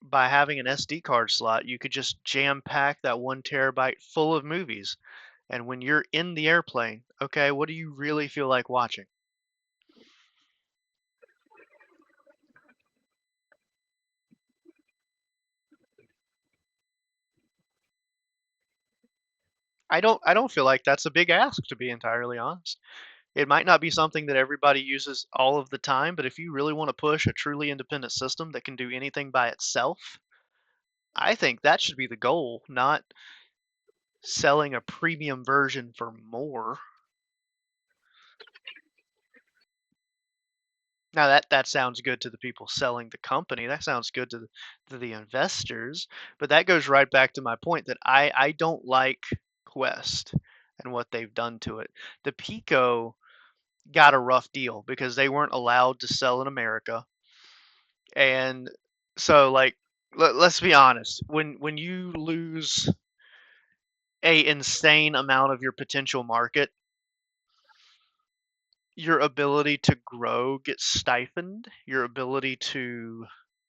by having an SD card slot, you could just jam pack that 1 terabyte full of movies. And when you're in the airplane, okay, what do you really feel like watching? I don't feel like that's a big ask, to be entirely honest. It might not be something that everybody uses all of the time, but if you really want to push a truly independent system that can do anything by itself, I think that should be the goal, not selling a premium version for more. Now that sounds good to the people selling the company. That sounds good to the investors, but that goes right back to my point that I don't like Quest and what they've done to it. The Pico got a rough deal because they weren't allowed to sell in America. And so like let's be honest, when you lose a insane amount of your potential market, your ability to grow gets stifled. Your ability to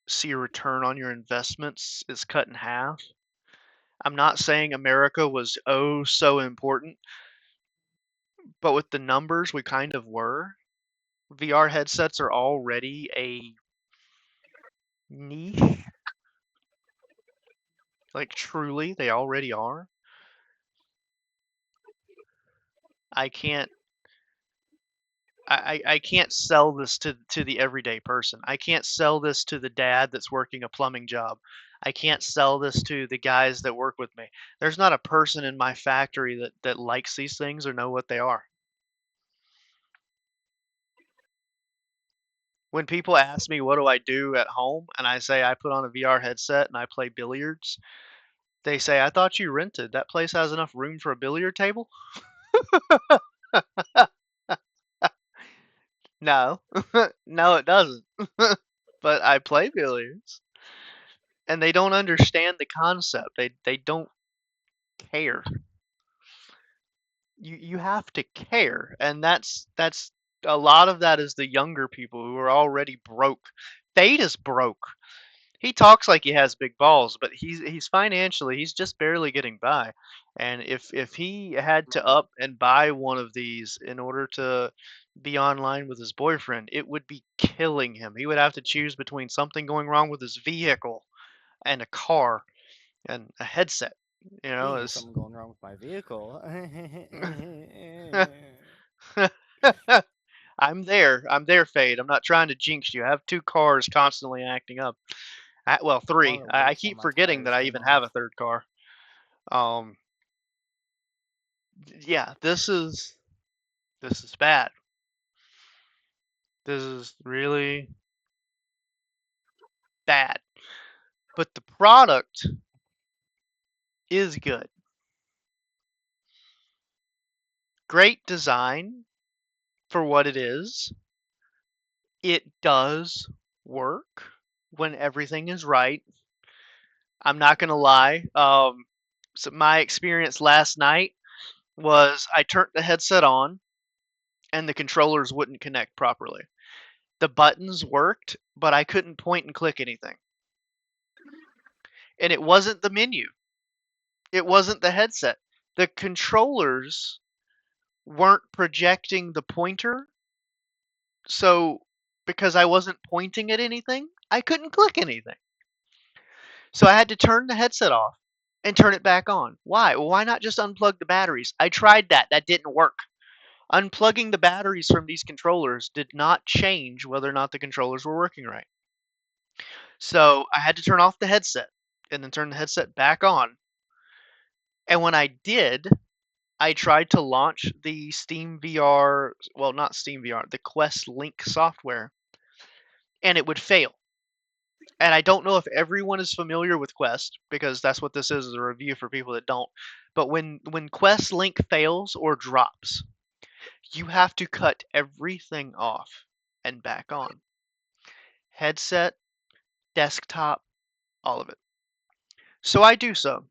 see a return on your investments is cut in half. I'm not saying America was oh so important, but with the numbers we kind of were. VR headsets are already a niche. Like truly, they already are. I can't I can't sell this to the everyday person. I can't sell this to the dad that's working a plumbing job. I can't sell this to the guys that work with me. There's not a person in my factory that likes these things or know what they are. When people ask me what do I do at home and I say I put on a VR headset and I play billiards, they say, "I thought you rented. That place has enough room for a billiard table?" No. No, it doesn't. But I play billiards. And they don't understand the concept. They don't care. You have to care, and that's a lot of that is the younger people who are already broke. Fade is broke. He talks like he has big balls, but he's financially he's just barely getting by. And if he had to up and buy one of these in order to be online with his boyfriend, it would be killing him. He would have to choose between something going wrong with his vehicle and a car and a headset. You know,
Speaking of
is
something going wrong with my vehicle.
I'm there. I'm there, Fade. I'm not trying to jinx you. I have 2 cars constantly acting up. Well,
One
3.
of the
I
brakes on
keep
my
forgetting that
tires
I
came
even have a
off.
3rd car. Um, yeah, this is This is bad. This is really bad. But the product is good. Great design for what it is. It does work when everything is right. I'm not gonna lie. So my experience last night was I turned the headset on and the controllers wouldn't connect properly. The buttons worked, but I couldn't point and click anything. And it wasn't the menu. It wasn't the headset. The controllers weren't projecting the pointer. So because I wasn't pointing at anything, I couldn't click anything. So I had to turn the headset off and turn it back on. Why? Well, why not just unplug the batteries? I tried that. That didn't work. Unplugging the batteries from these controllers did not change whether or not the controllers were working right. So I had to turn off the headset and then turn the headset back on. And when I did, I tried to launch the Steam VR, well, not Steam VR, the Quest Link software, and it would fail. And I don't know if everyone is familiar with Quest, because that's what this is a review for people that don't. But when Quest Link fails or drops, you have to cut everything off and back on. Headset, desktop, all of it. So I do so.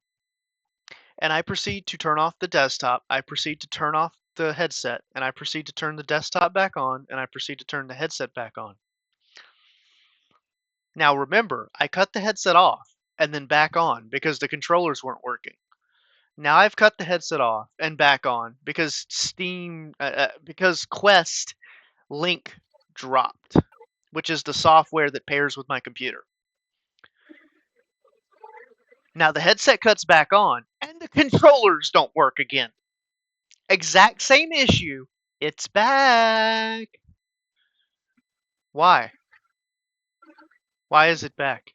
And I proceed to turn off the desktop, I proceed to turn off the headset, and I proceed to turn the desktop back on, and I proceed to turn the headset back on. Now remember, I cut the headset off and then back on because the controllers weren't working. Now I've cut the headset off and back on because because Quest Link dropped, which is the software that pairs with my computer. Now the headset cuts back on and the controllers don't work again. Exact same issue. It's back. Why? Why is it back?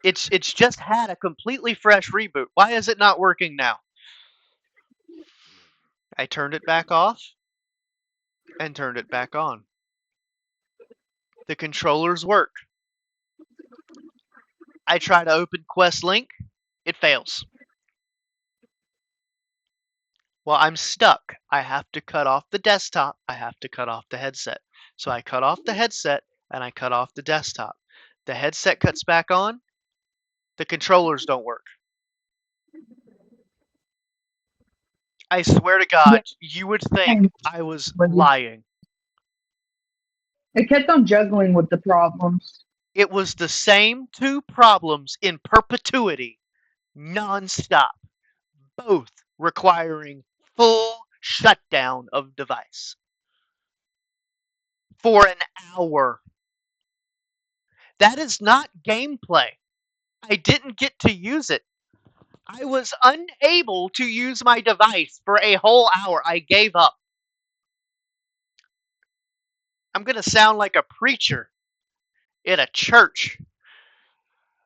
It's just had a completely fresh reboot. Why is it not working now? I turned it back off and turned it back on. The controllers work. I try to open Quest Link, it fails. Well, I'm stuck. I have to cut off the desktop, I have to cut off the headset. So I cut off the headset and I cut off the desktop. The headset cuts back on, the controllers don't work. I swear to God,
Yeah.
you would think I was lying.
It kept on juggling with the problems.
It was the same two problems in perpetuity, non-stop, both requiring full shutdown of device for an hour. That is not gameplay. I didn't get to use it. I was unable to use my device for a whole hour. I gave up. I'm going to sound like a preacher in a church.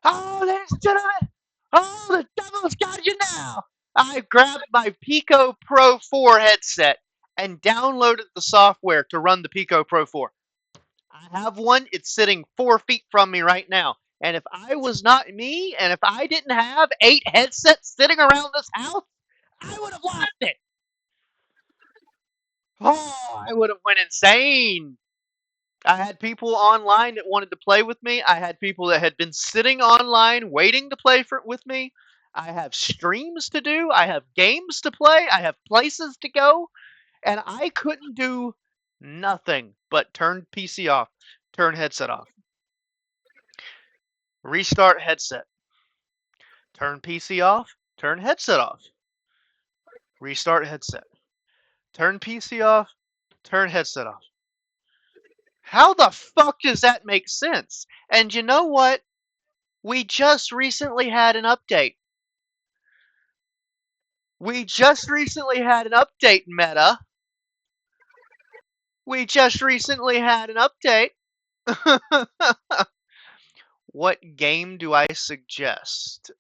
Oh, ladies and gentlemen, oh, the devil's got you now. I grabbed my Pico Pro 4 headset and downloaded the software to run the Pico Pro 4. I have one. It's sitting 4 feet from me right now. And if I was not me, and if I didn't have 8 headsets sitting around this house, I would have lost it. Oh, I would have went insane. I had people online that wanted to play with me. I had people that had been sitting online waiting to play with me. I have streams to do. I have games to play. I have places to go. And I couldn't do nothing but turn PC off, turn headset off, restart headset, turn PC off, turn headset off, restart headset, turn PC off, turn headset off. How the fuck does that make sense? And you know what? We just recently had an update. We just recently had an update, Meta. We just recently had an update. What game do I suggest?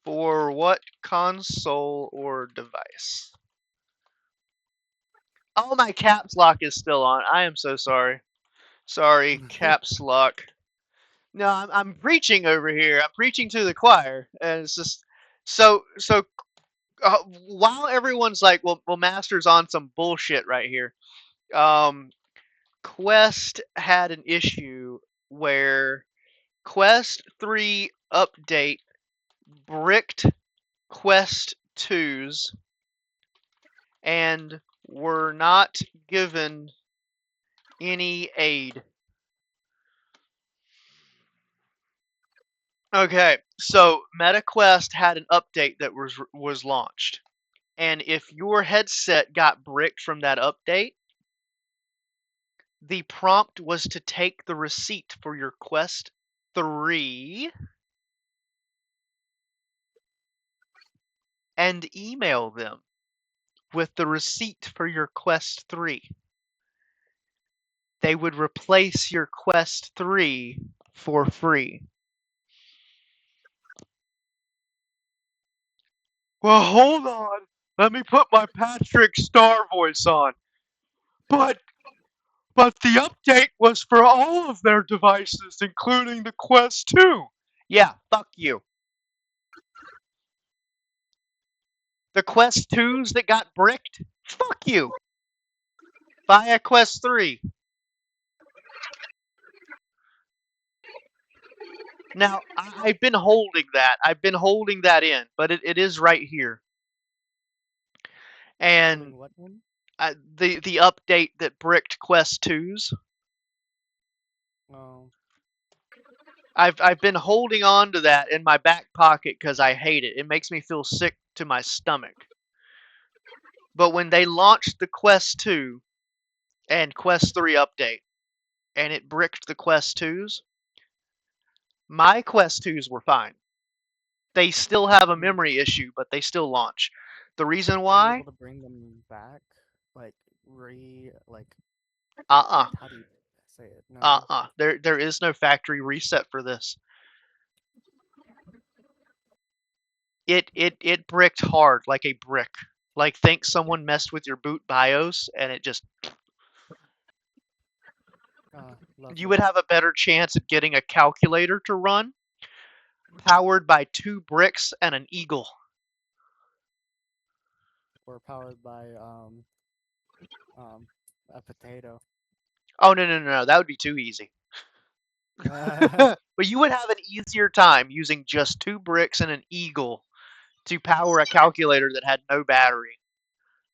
For what console or device? Oh, my caps lock is still on. I am so sorry. Sorry, caps lock. No, I'm preaching over here. I'm preaching to the choir, and it's just so. While everyone's like, well, Master's on some bullshit right here. Quest had an issue where Quest 3 update bricked Quest 2s and were not given any aid. Okay, so MetaQuest had an update that was launched. And if your headset got bricked from that update, the prompt was to take the receipt for your Quest 3 and email them with the receipt for your Quest 3. They would replace your Quest 3 for free. Well, hold on. Let me put my Patrick Star voice on. But the update was for all of their devices, including the Quest 2. Yeah, fuck you. The Quest 2s that got bricked? Fuck you. Buy a Quest 3. Now, I've been holding that. I've been holding that in, but it is right here. And
What one?
the update that bricked Quest 2s,
Oh,
I've been holding on to that in my back pocket because I hate it. It makes me feel sick to my stomach. But when they launched the Quest 2 and Quest 3 update, and it bricked the Quest 2s, my Quest 2s were fine. They still have a
hmm.
memory issue, but they still launch. The reason
Are you able
why?
to bring them back? Like like
Uh-uh.
how do you say it? No.
There is no factory reset for this. It bricked hard like a brick. Like think someone messed with your boot BIOS and it just you
Lovely.
would have a better chance of getting a calculator to run powered by 2 bricks and an eagle.
Or powered by um a potato.
Oh no, that would be too easy. But you would have an easier time using just 2 bricks and an eagle to power a calculator that had no battery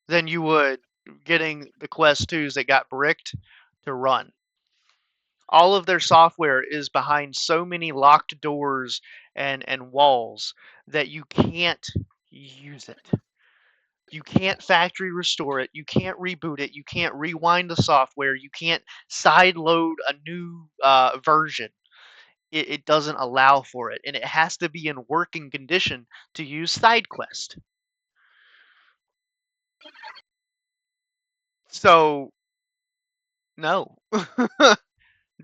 than you would getting the Quest 2s that got bricked to run. All of their software is behind so many locked doors and walls that you can't use it. You can't factory restore it. You can't reboot it. You can't rewind the software. You can't side load a new version. It doesn't allow for it, and it has to be in working condition to use SideQuest. So no.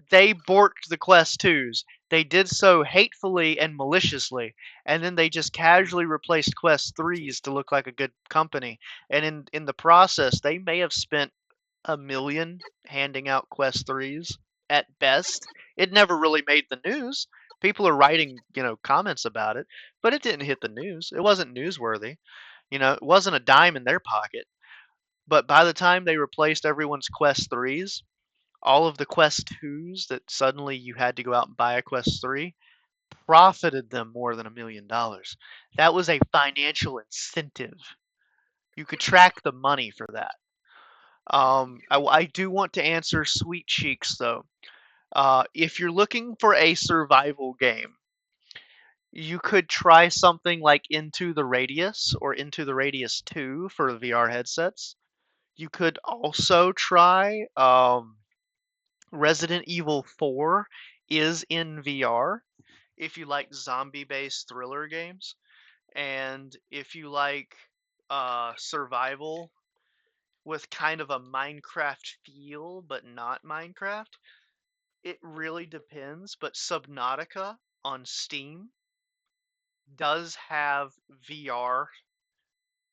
They borked the Quest 2s. They did so hatefully and maliciously, and then they just
Mm.
casually replaced Quest 3s to look like a good company. And in the process, they may have spent $1 million handing out Quest 3s at best. It never really made the news. People are writing, comments about it, but it didn't hit the news. It wasn't newsworthy. It wasn't a dime in their pocket. But by the time they replaced everyone's Quest 3s, all of the Quest 2s that suddenly you had to go out and buy a Quest 3 profited them more than $1 million. That was a financial incentive. You could track the money for that. I do want to answer Sweet Cheeks though. If you're looking for a survival game, you could try something like Into the Radius or Into the Radius 2 for VR headsets. You could also try Resident Evil 4 is in VR if you like zombie-based thriller games, and if you like survival with kind of a Minecraft feel but not Minecraft. It really depends, but Subnautica on Steam does have VR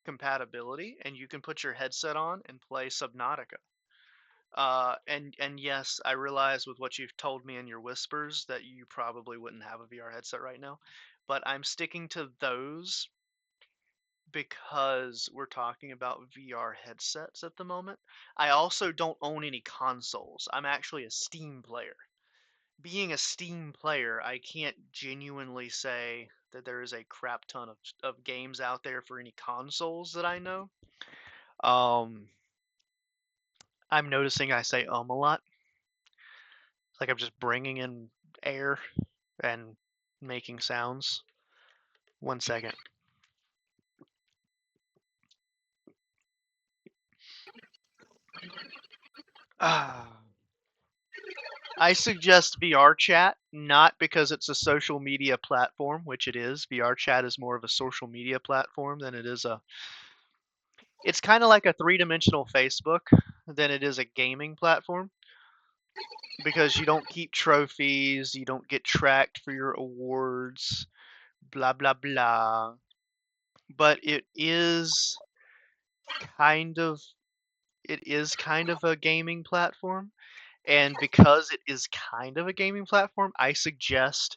compatibility, and you can put your headset on and play Subnautica. And yes, I realize with what you've told me in your whispers that you probably wouldn't have a VR headset right now, but I'm sticking to those because we're talking about VR headsets at the moment. I also don't own any consoles. I'm actually a Steam player. Being a Steam player, I can't genuinely say that there is a crap ton of games out there for any consoles that I know. I'm noticing I say a lot. Like I'm just bringing in air and making sounds. 1 second. I suggest VR chat, not because it's a social media platform, which it is. VR chat is more of a social media platform than it is a. It's kind of like a three-dimensional Facebook than it is a gaming platform because you don't keep trophies, you don't get tracked for your awards, blah blah blah. But kind of it is kind of a gaming platform. And because it is kind of a gaming platform, I suggest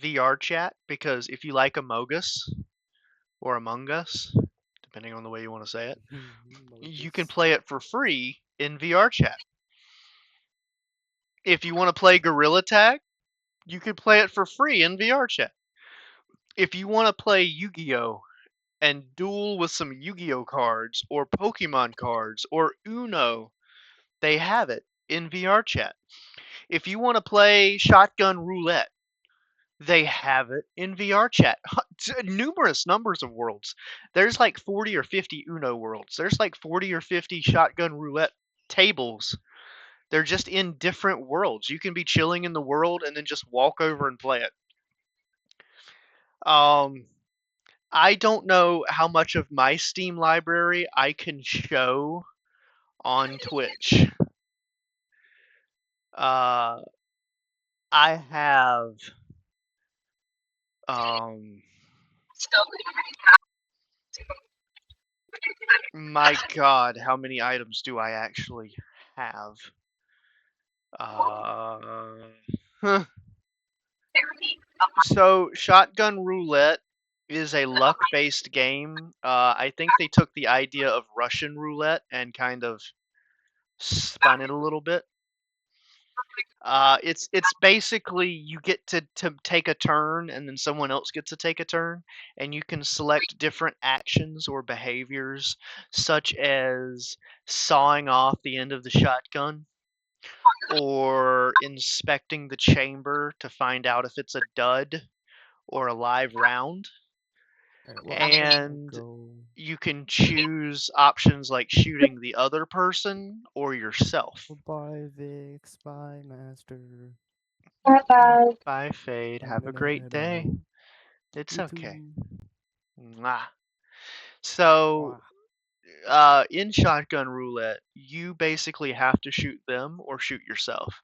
VR chat because if you like Amogus or Among Us, depending on the way you want to say it, you can play it for free in VR chat. If you want to play Gorilla Tag, you can play it for free in VR chat. If you want to play Yu-Gi-Oh and duel with some Yu-Gi-Oh cards or Pokemon cards or Uno, they have it in VR chat. If you want to play Shotgun Roulette, they have it in VR chat. Numerous numbers of worlds. There's like 40 or 50 Uno worlds. There's like 40 or 50 Shotgun Roulette tables. They're just in different worlds. You can be chilling in the world and then just walk over and play it. I don't know how much of my Steam library I can show on Twitch. I have my god, how many items do I actually have? Huh. So Shotgun Roulette is a luck-based game. I think they took the idea of Russian roulette and kind of spun it a little bit. It's basically you get to take a turn and then someone else gets to take a turn, and you can select different actions or behaviors such as sawing off the end of the shotgun or inspecting the chamber to find out if it's a dud or a live round. And you can choose options like shooting the other person or yourself.
Bye, Vic, Spy Master.
Bye.
Bye, Fade. Have a great day. It's
You
okay.
too.
Mwah. So, in Shotgun Roulette, you basically have to shoot them or shoot yourself.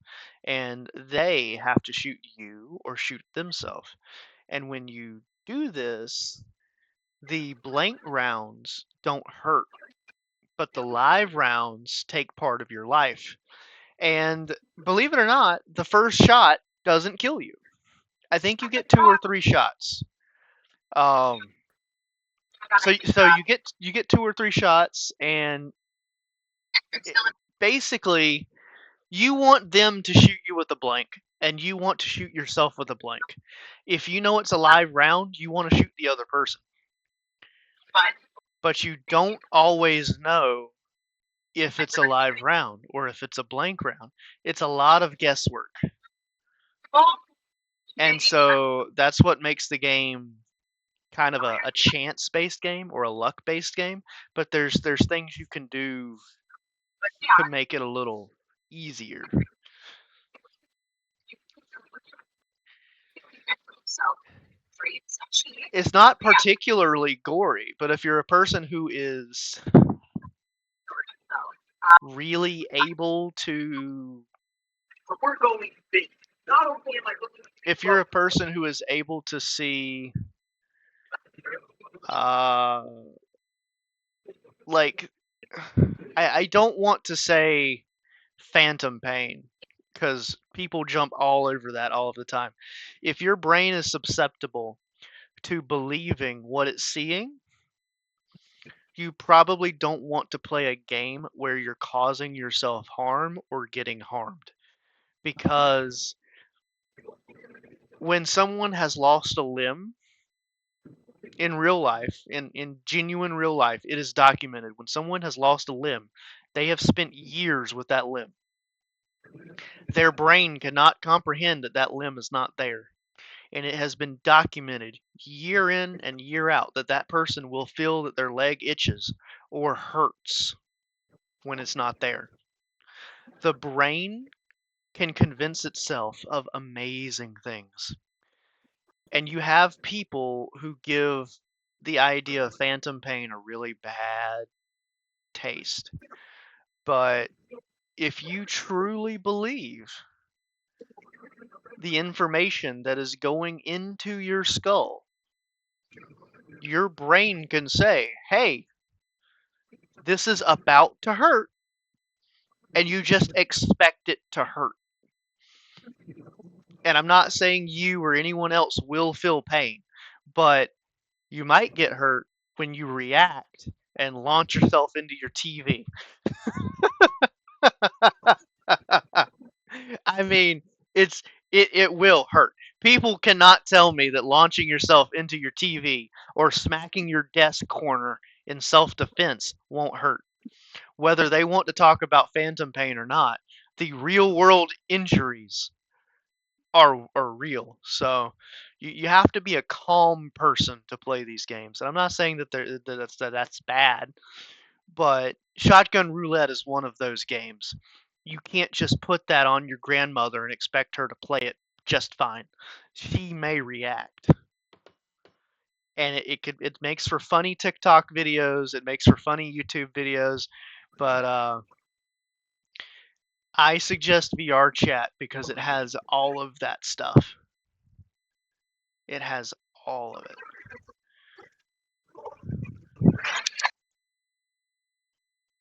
And they have to shoot you or shoot themselves. And when you do this, the blank rounds don't hurt, but the live rounds take part of your life. And believe it or not, the first shot doesn't kill you. I think you get 2 or 3 shots. So you get 2 or 3 shots, and basically you want them to shoot you with a blank, and you want to shoot yourself with a blank. If you know it's a live round, you want to shoot the other person. But you don't always know if it's a live round or if it's a blank round. It's a lot of guesswork. And so that's what makes the game kind of a chance-based game or a luck-based game. But there's things you can do to make it a little easier. It's not particularly gory, but if you're a person who is really able to if you're a person who is able to see Uh, like, I don't want to say phantom pain because people jump all over that all of the time. If your brain is susceptible to believing what it's seeing, you probably don't want to play a game where you're causing yourself harm or getting harmed. Because when someone has lost a limb in real life, in genuine real life, it is documented. When someone has lost a limb, they have spent years with that limb. Their brain cannot comprehend that that limb is not there. And it has been documented year in and year out that that person will feel that their leg itches or hurts when it's not there. The brain can convince itself of amazing things. And you have people who give the idea of phantom pain a really bad taste. But if you truly believe the information that is going into your skull, your brain can say, hey, this is about to hurt, and you just expect it to hurt. And I'm not saying you or anyone else will feel pain, but you might get hurt when you react and launch yourself into your TV. I mean, it will hurt. People cannot tell me that launching yourself into your TV or smacking your desk corner in self-defense won't hurt. Whether they want to talk about phantom pain or not, the real world injuries are real. So you have to be a calm person to play these games. And I'm not saying that's bad, but Shotgun Roulette is one of those games. You can't just put that on your grandmother and expect her to play it just fine. She may react. And it makes for funny TikTok videos, it makes for funny YouTube videos, but I suggest VR chat because it has all of that stuff. It has all of it.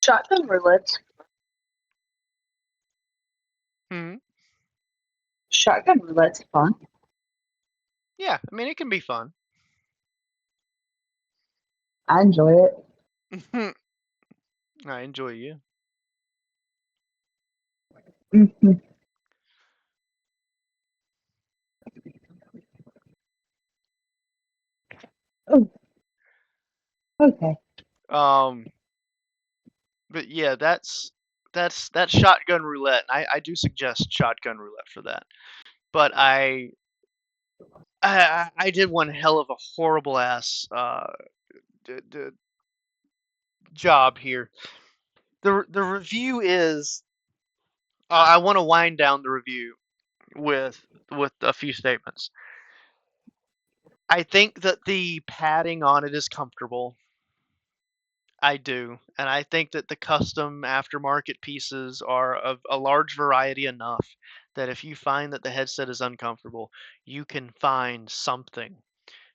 Shotgun roulette's
Hmm.
Shotgun roulette's fun.
Yeah, I mean it can be fun.
I enjoy it.
I enjoy you.
Hmm. Oh, okay.
But yeah, that's shotgun roulette. I do suggest shotgun roulette for that. But I did one hell of a horrible ass job here. The review is I want to wind down the review with a few statements. I think that the padding on it is comfortable. I do, and I think that the custom aftermarket pieces are of a large variety enough that if you find that the headset is uncomfortable, you can find something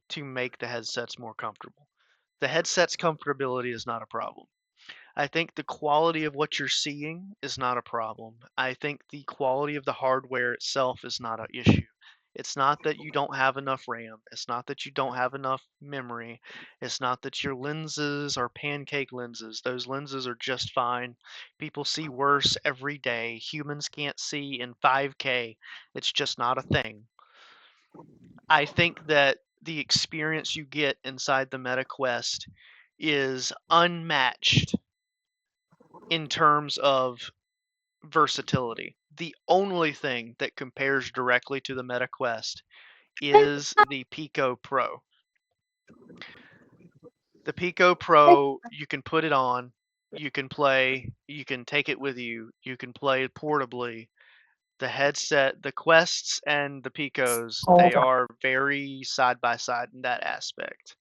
to make the headsets more comfortable. The headset's comfortability is not a problem. I think the quality of what you're seeing is not a problem. I think the quality of the hardware itself is not an issue. It's not that you don't have enough RAM. It's not that you don't have enough memory. It's not that your lenses are pancake lenses. Those lenses are just fine. People see worse every day. Humans can't see in 5K. It's just not a thing. I think that the experience you get inside the Meta Quest is unmatched in terms of versatility. The only thing that compares directly to the Meta Quest is the Pico Pro. The Pico Pro, you can put it on, you can play, you can take it with you, you can play it portably. The headset, the Quests and the Picos, they are very side by side in that aspect.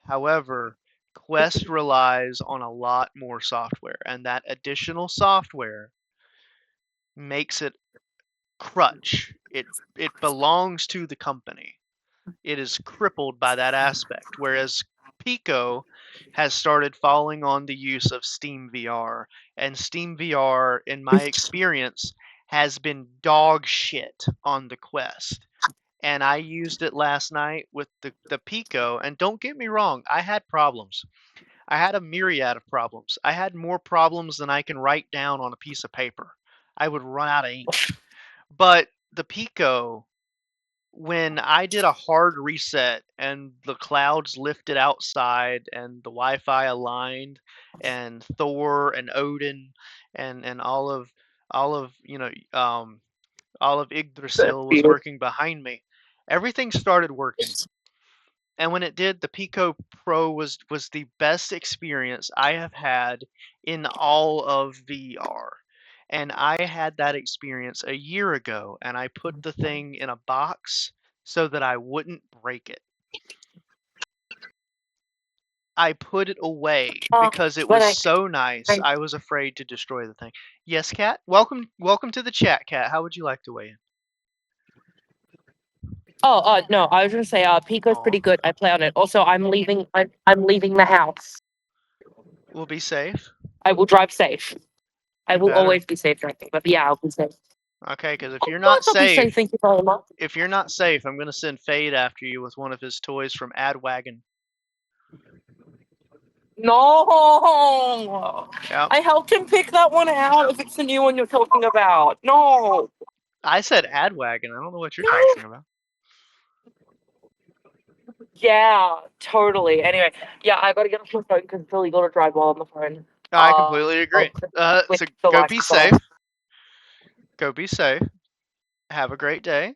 However, Quest relies on a lot more software, and that additional software makes it crutch. It belongs to the company. It is crippled by that aspect. Whereas Pico has started falling on the use of Steam VR, and Steam VR, in my experience, has been dog shit on the Quest. And I used it last night with the Pico, and don't get me wrong, I had problems. I had a myriad of problems. I had more problems than I can write down on a piece of paper. I would run out of ink. But the Pico, when I did a hard reset and the clouds lifted outside and the Wi-Fi aligned and Thor and Odin and all of all of Yggdrasil was working behind me, everything started working. And when it did, the Pico Pro was the best experience I have had in all of VR. And I had that experience a year ago, and I put the thing in a box so that I wouldn't break it. I put it away because it
But
was so nice. I was afraid to destroy the thing. Yes, Kat. Welcome to the chat, Kat. How would you like to weigh in?
no, I was gonna say, Pico's
Aw.
pretty good. I play on it. Also, I'm leaving. I'm leaving the house.
We'll be safe.
I will drive safe. I
You
will
better.
always be safe driving. But yeah, I'll be safe.
Okay, because if
Of
you're not
course, I'll be safe.
safe,
Thank you very much.
if you're not safe, I'm gonna send Fade after you with one of his toys from Adwagon.
No,
Yep.
I helped him pick that one out. If it's the new one you're talking about, no.
I said Adwagon. I don't know what you're talking about.
Yeah, totally. Anyway, yeah, I gotta get off the phone because Billy got to drive while on the phone.
I completely agree.
With
So
the
go
life
be
support.
safe. Go be safe. Have a great day.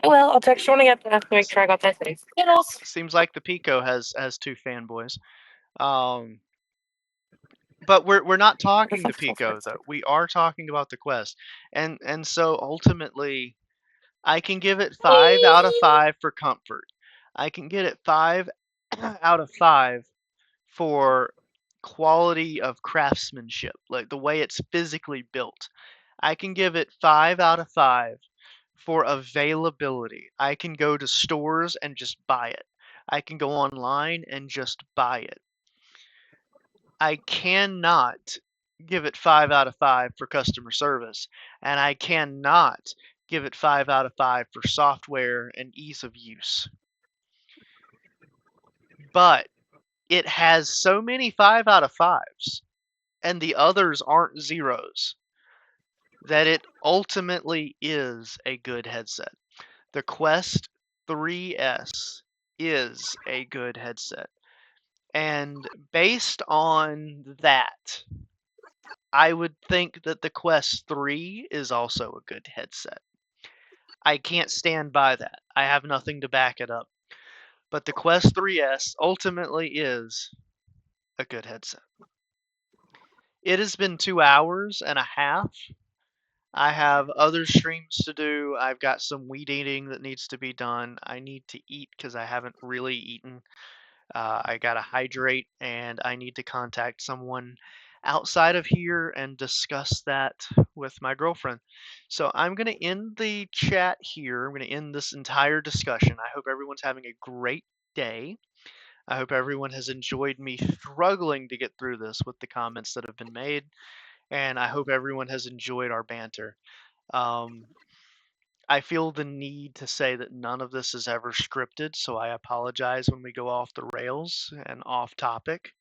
Well, I'll text you when I get there to make sure I got that safe.
Seems like the Pico has two fanboys. But we're not talking the Pico though. We are talking about the Quest. And so ultimately I can give it 5 out of 5 for comfort. I can get it 5 out of 5 for quality of craftsmanship, like the way it's physically built. I can give it 5 out of 5 for availability. I can go to stores and just buy it. I can go online and just buy it. I cannot give it 5 out of 5 for customer service, and I cannot give it 5 out of 5 for software and ease of use. But it has so many 5 out of 5s, and the others aren't zeros, that it ultimately is a good headset. The Quest 3S is a good headset. And based on that, I would think that the Quest 3 is also a good headset. I can't stand by that. I have nothing to back it up. But the Quest 3S ultimately is a good headset. It has been 2 hours and a half. I have other streams to do. I've got some weed eating that needs to be done. I need to eat because I haven't really eaten. I got to hydrate and I need to contact someone outside of here and discuss that with my girlfriend. So I'm going to end the chat here. I'm going to end this entire discussion. I hope everyone's having a great day. I hope everyone has enjoyed me struggling to get through this with the comments that have been made. And I hope everyone has enjoyed our banter. Um, I feel the need to say that none of this is ever scripted, so I apologize when we go off the rails and off topic.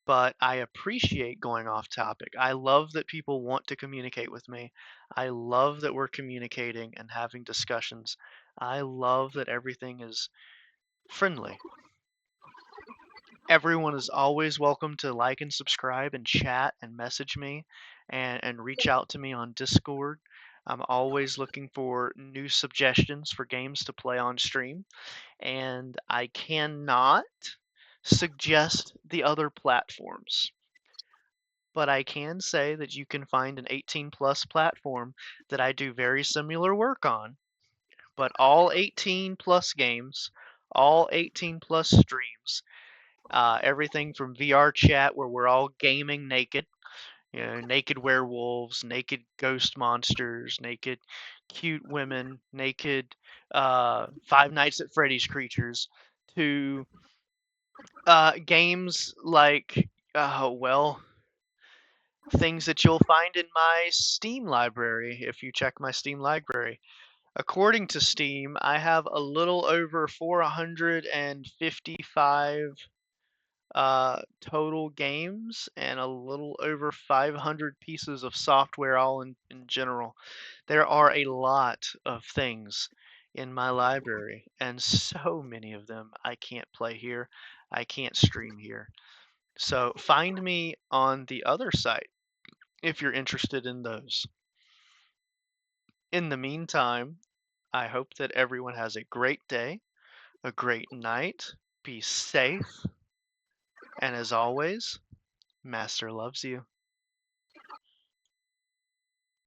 But I appreciate going off topic. I love that people want to communicate with me. I love that we're communicating and having discussions. I love that everything is friendly. Everyone is always welcome to like and subscribe and chat and message me and reach out to me on Discord. I'm always looking for new suggestions for games to play on stream, and I cannot suggest the other platforms. But I can say that you can find an 18 plus platform that I do very similar work on, but all 18 plus games, all 18 plus streams, everything from VR chat where we're all gaming naked You know, naked werewolves, naked ghost monsters, naked cute women, naked Five Nights at Freddy's creatures, to games like, well, things that you'll find in my Steam library if you check my Steam library. According to Steam, I have a little over 455 total games and a little over 500 pieces of software, all in general. There are a lot of things in my library, and so many of them I can't play here. I can't stream here. So find me on the other site if you're interested in those. In the meantime, I hope that everyone has a great day, a great night, be safe, and as always, Master loves you.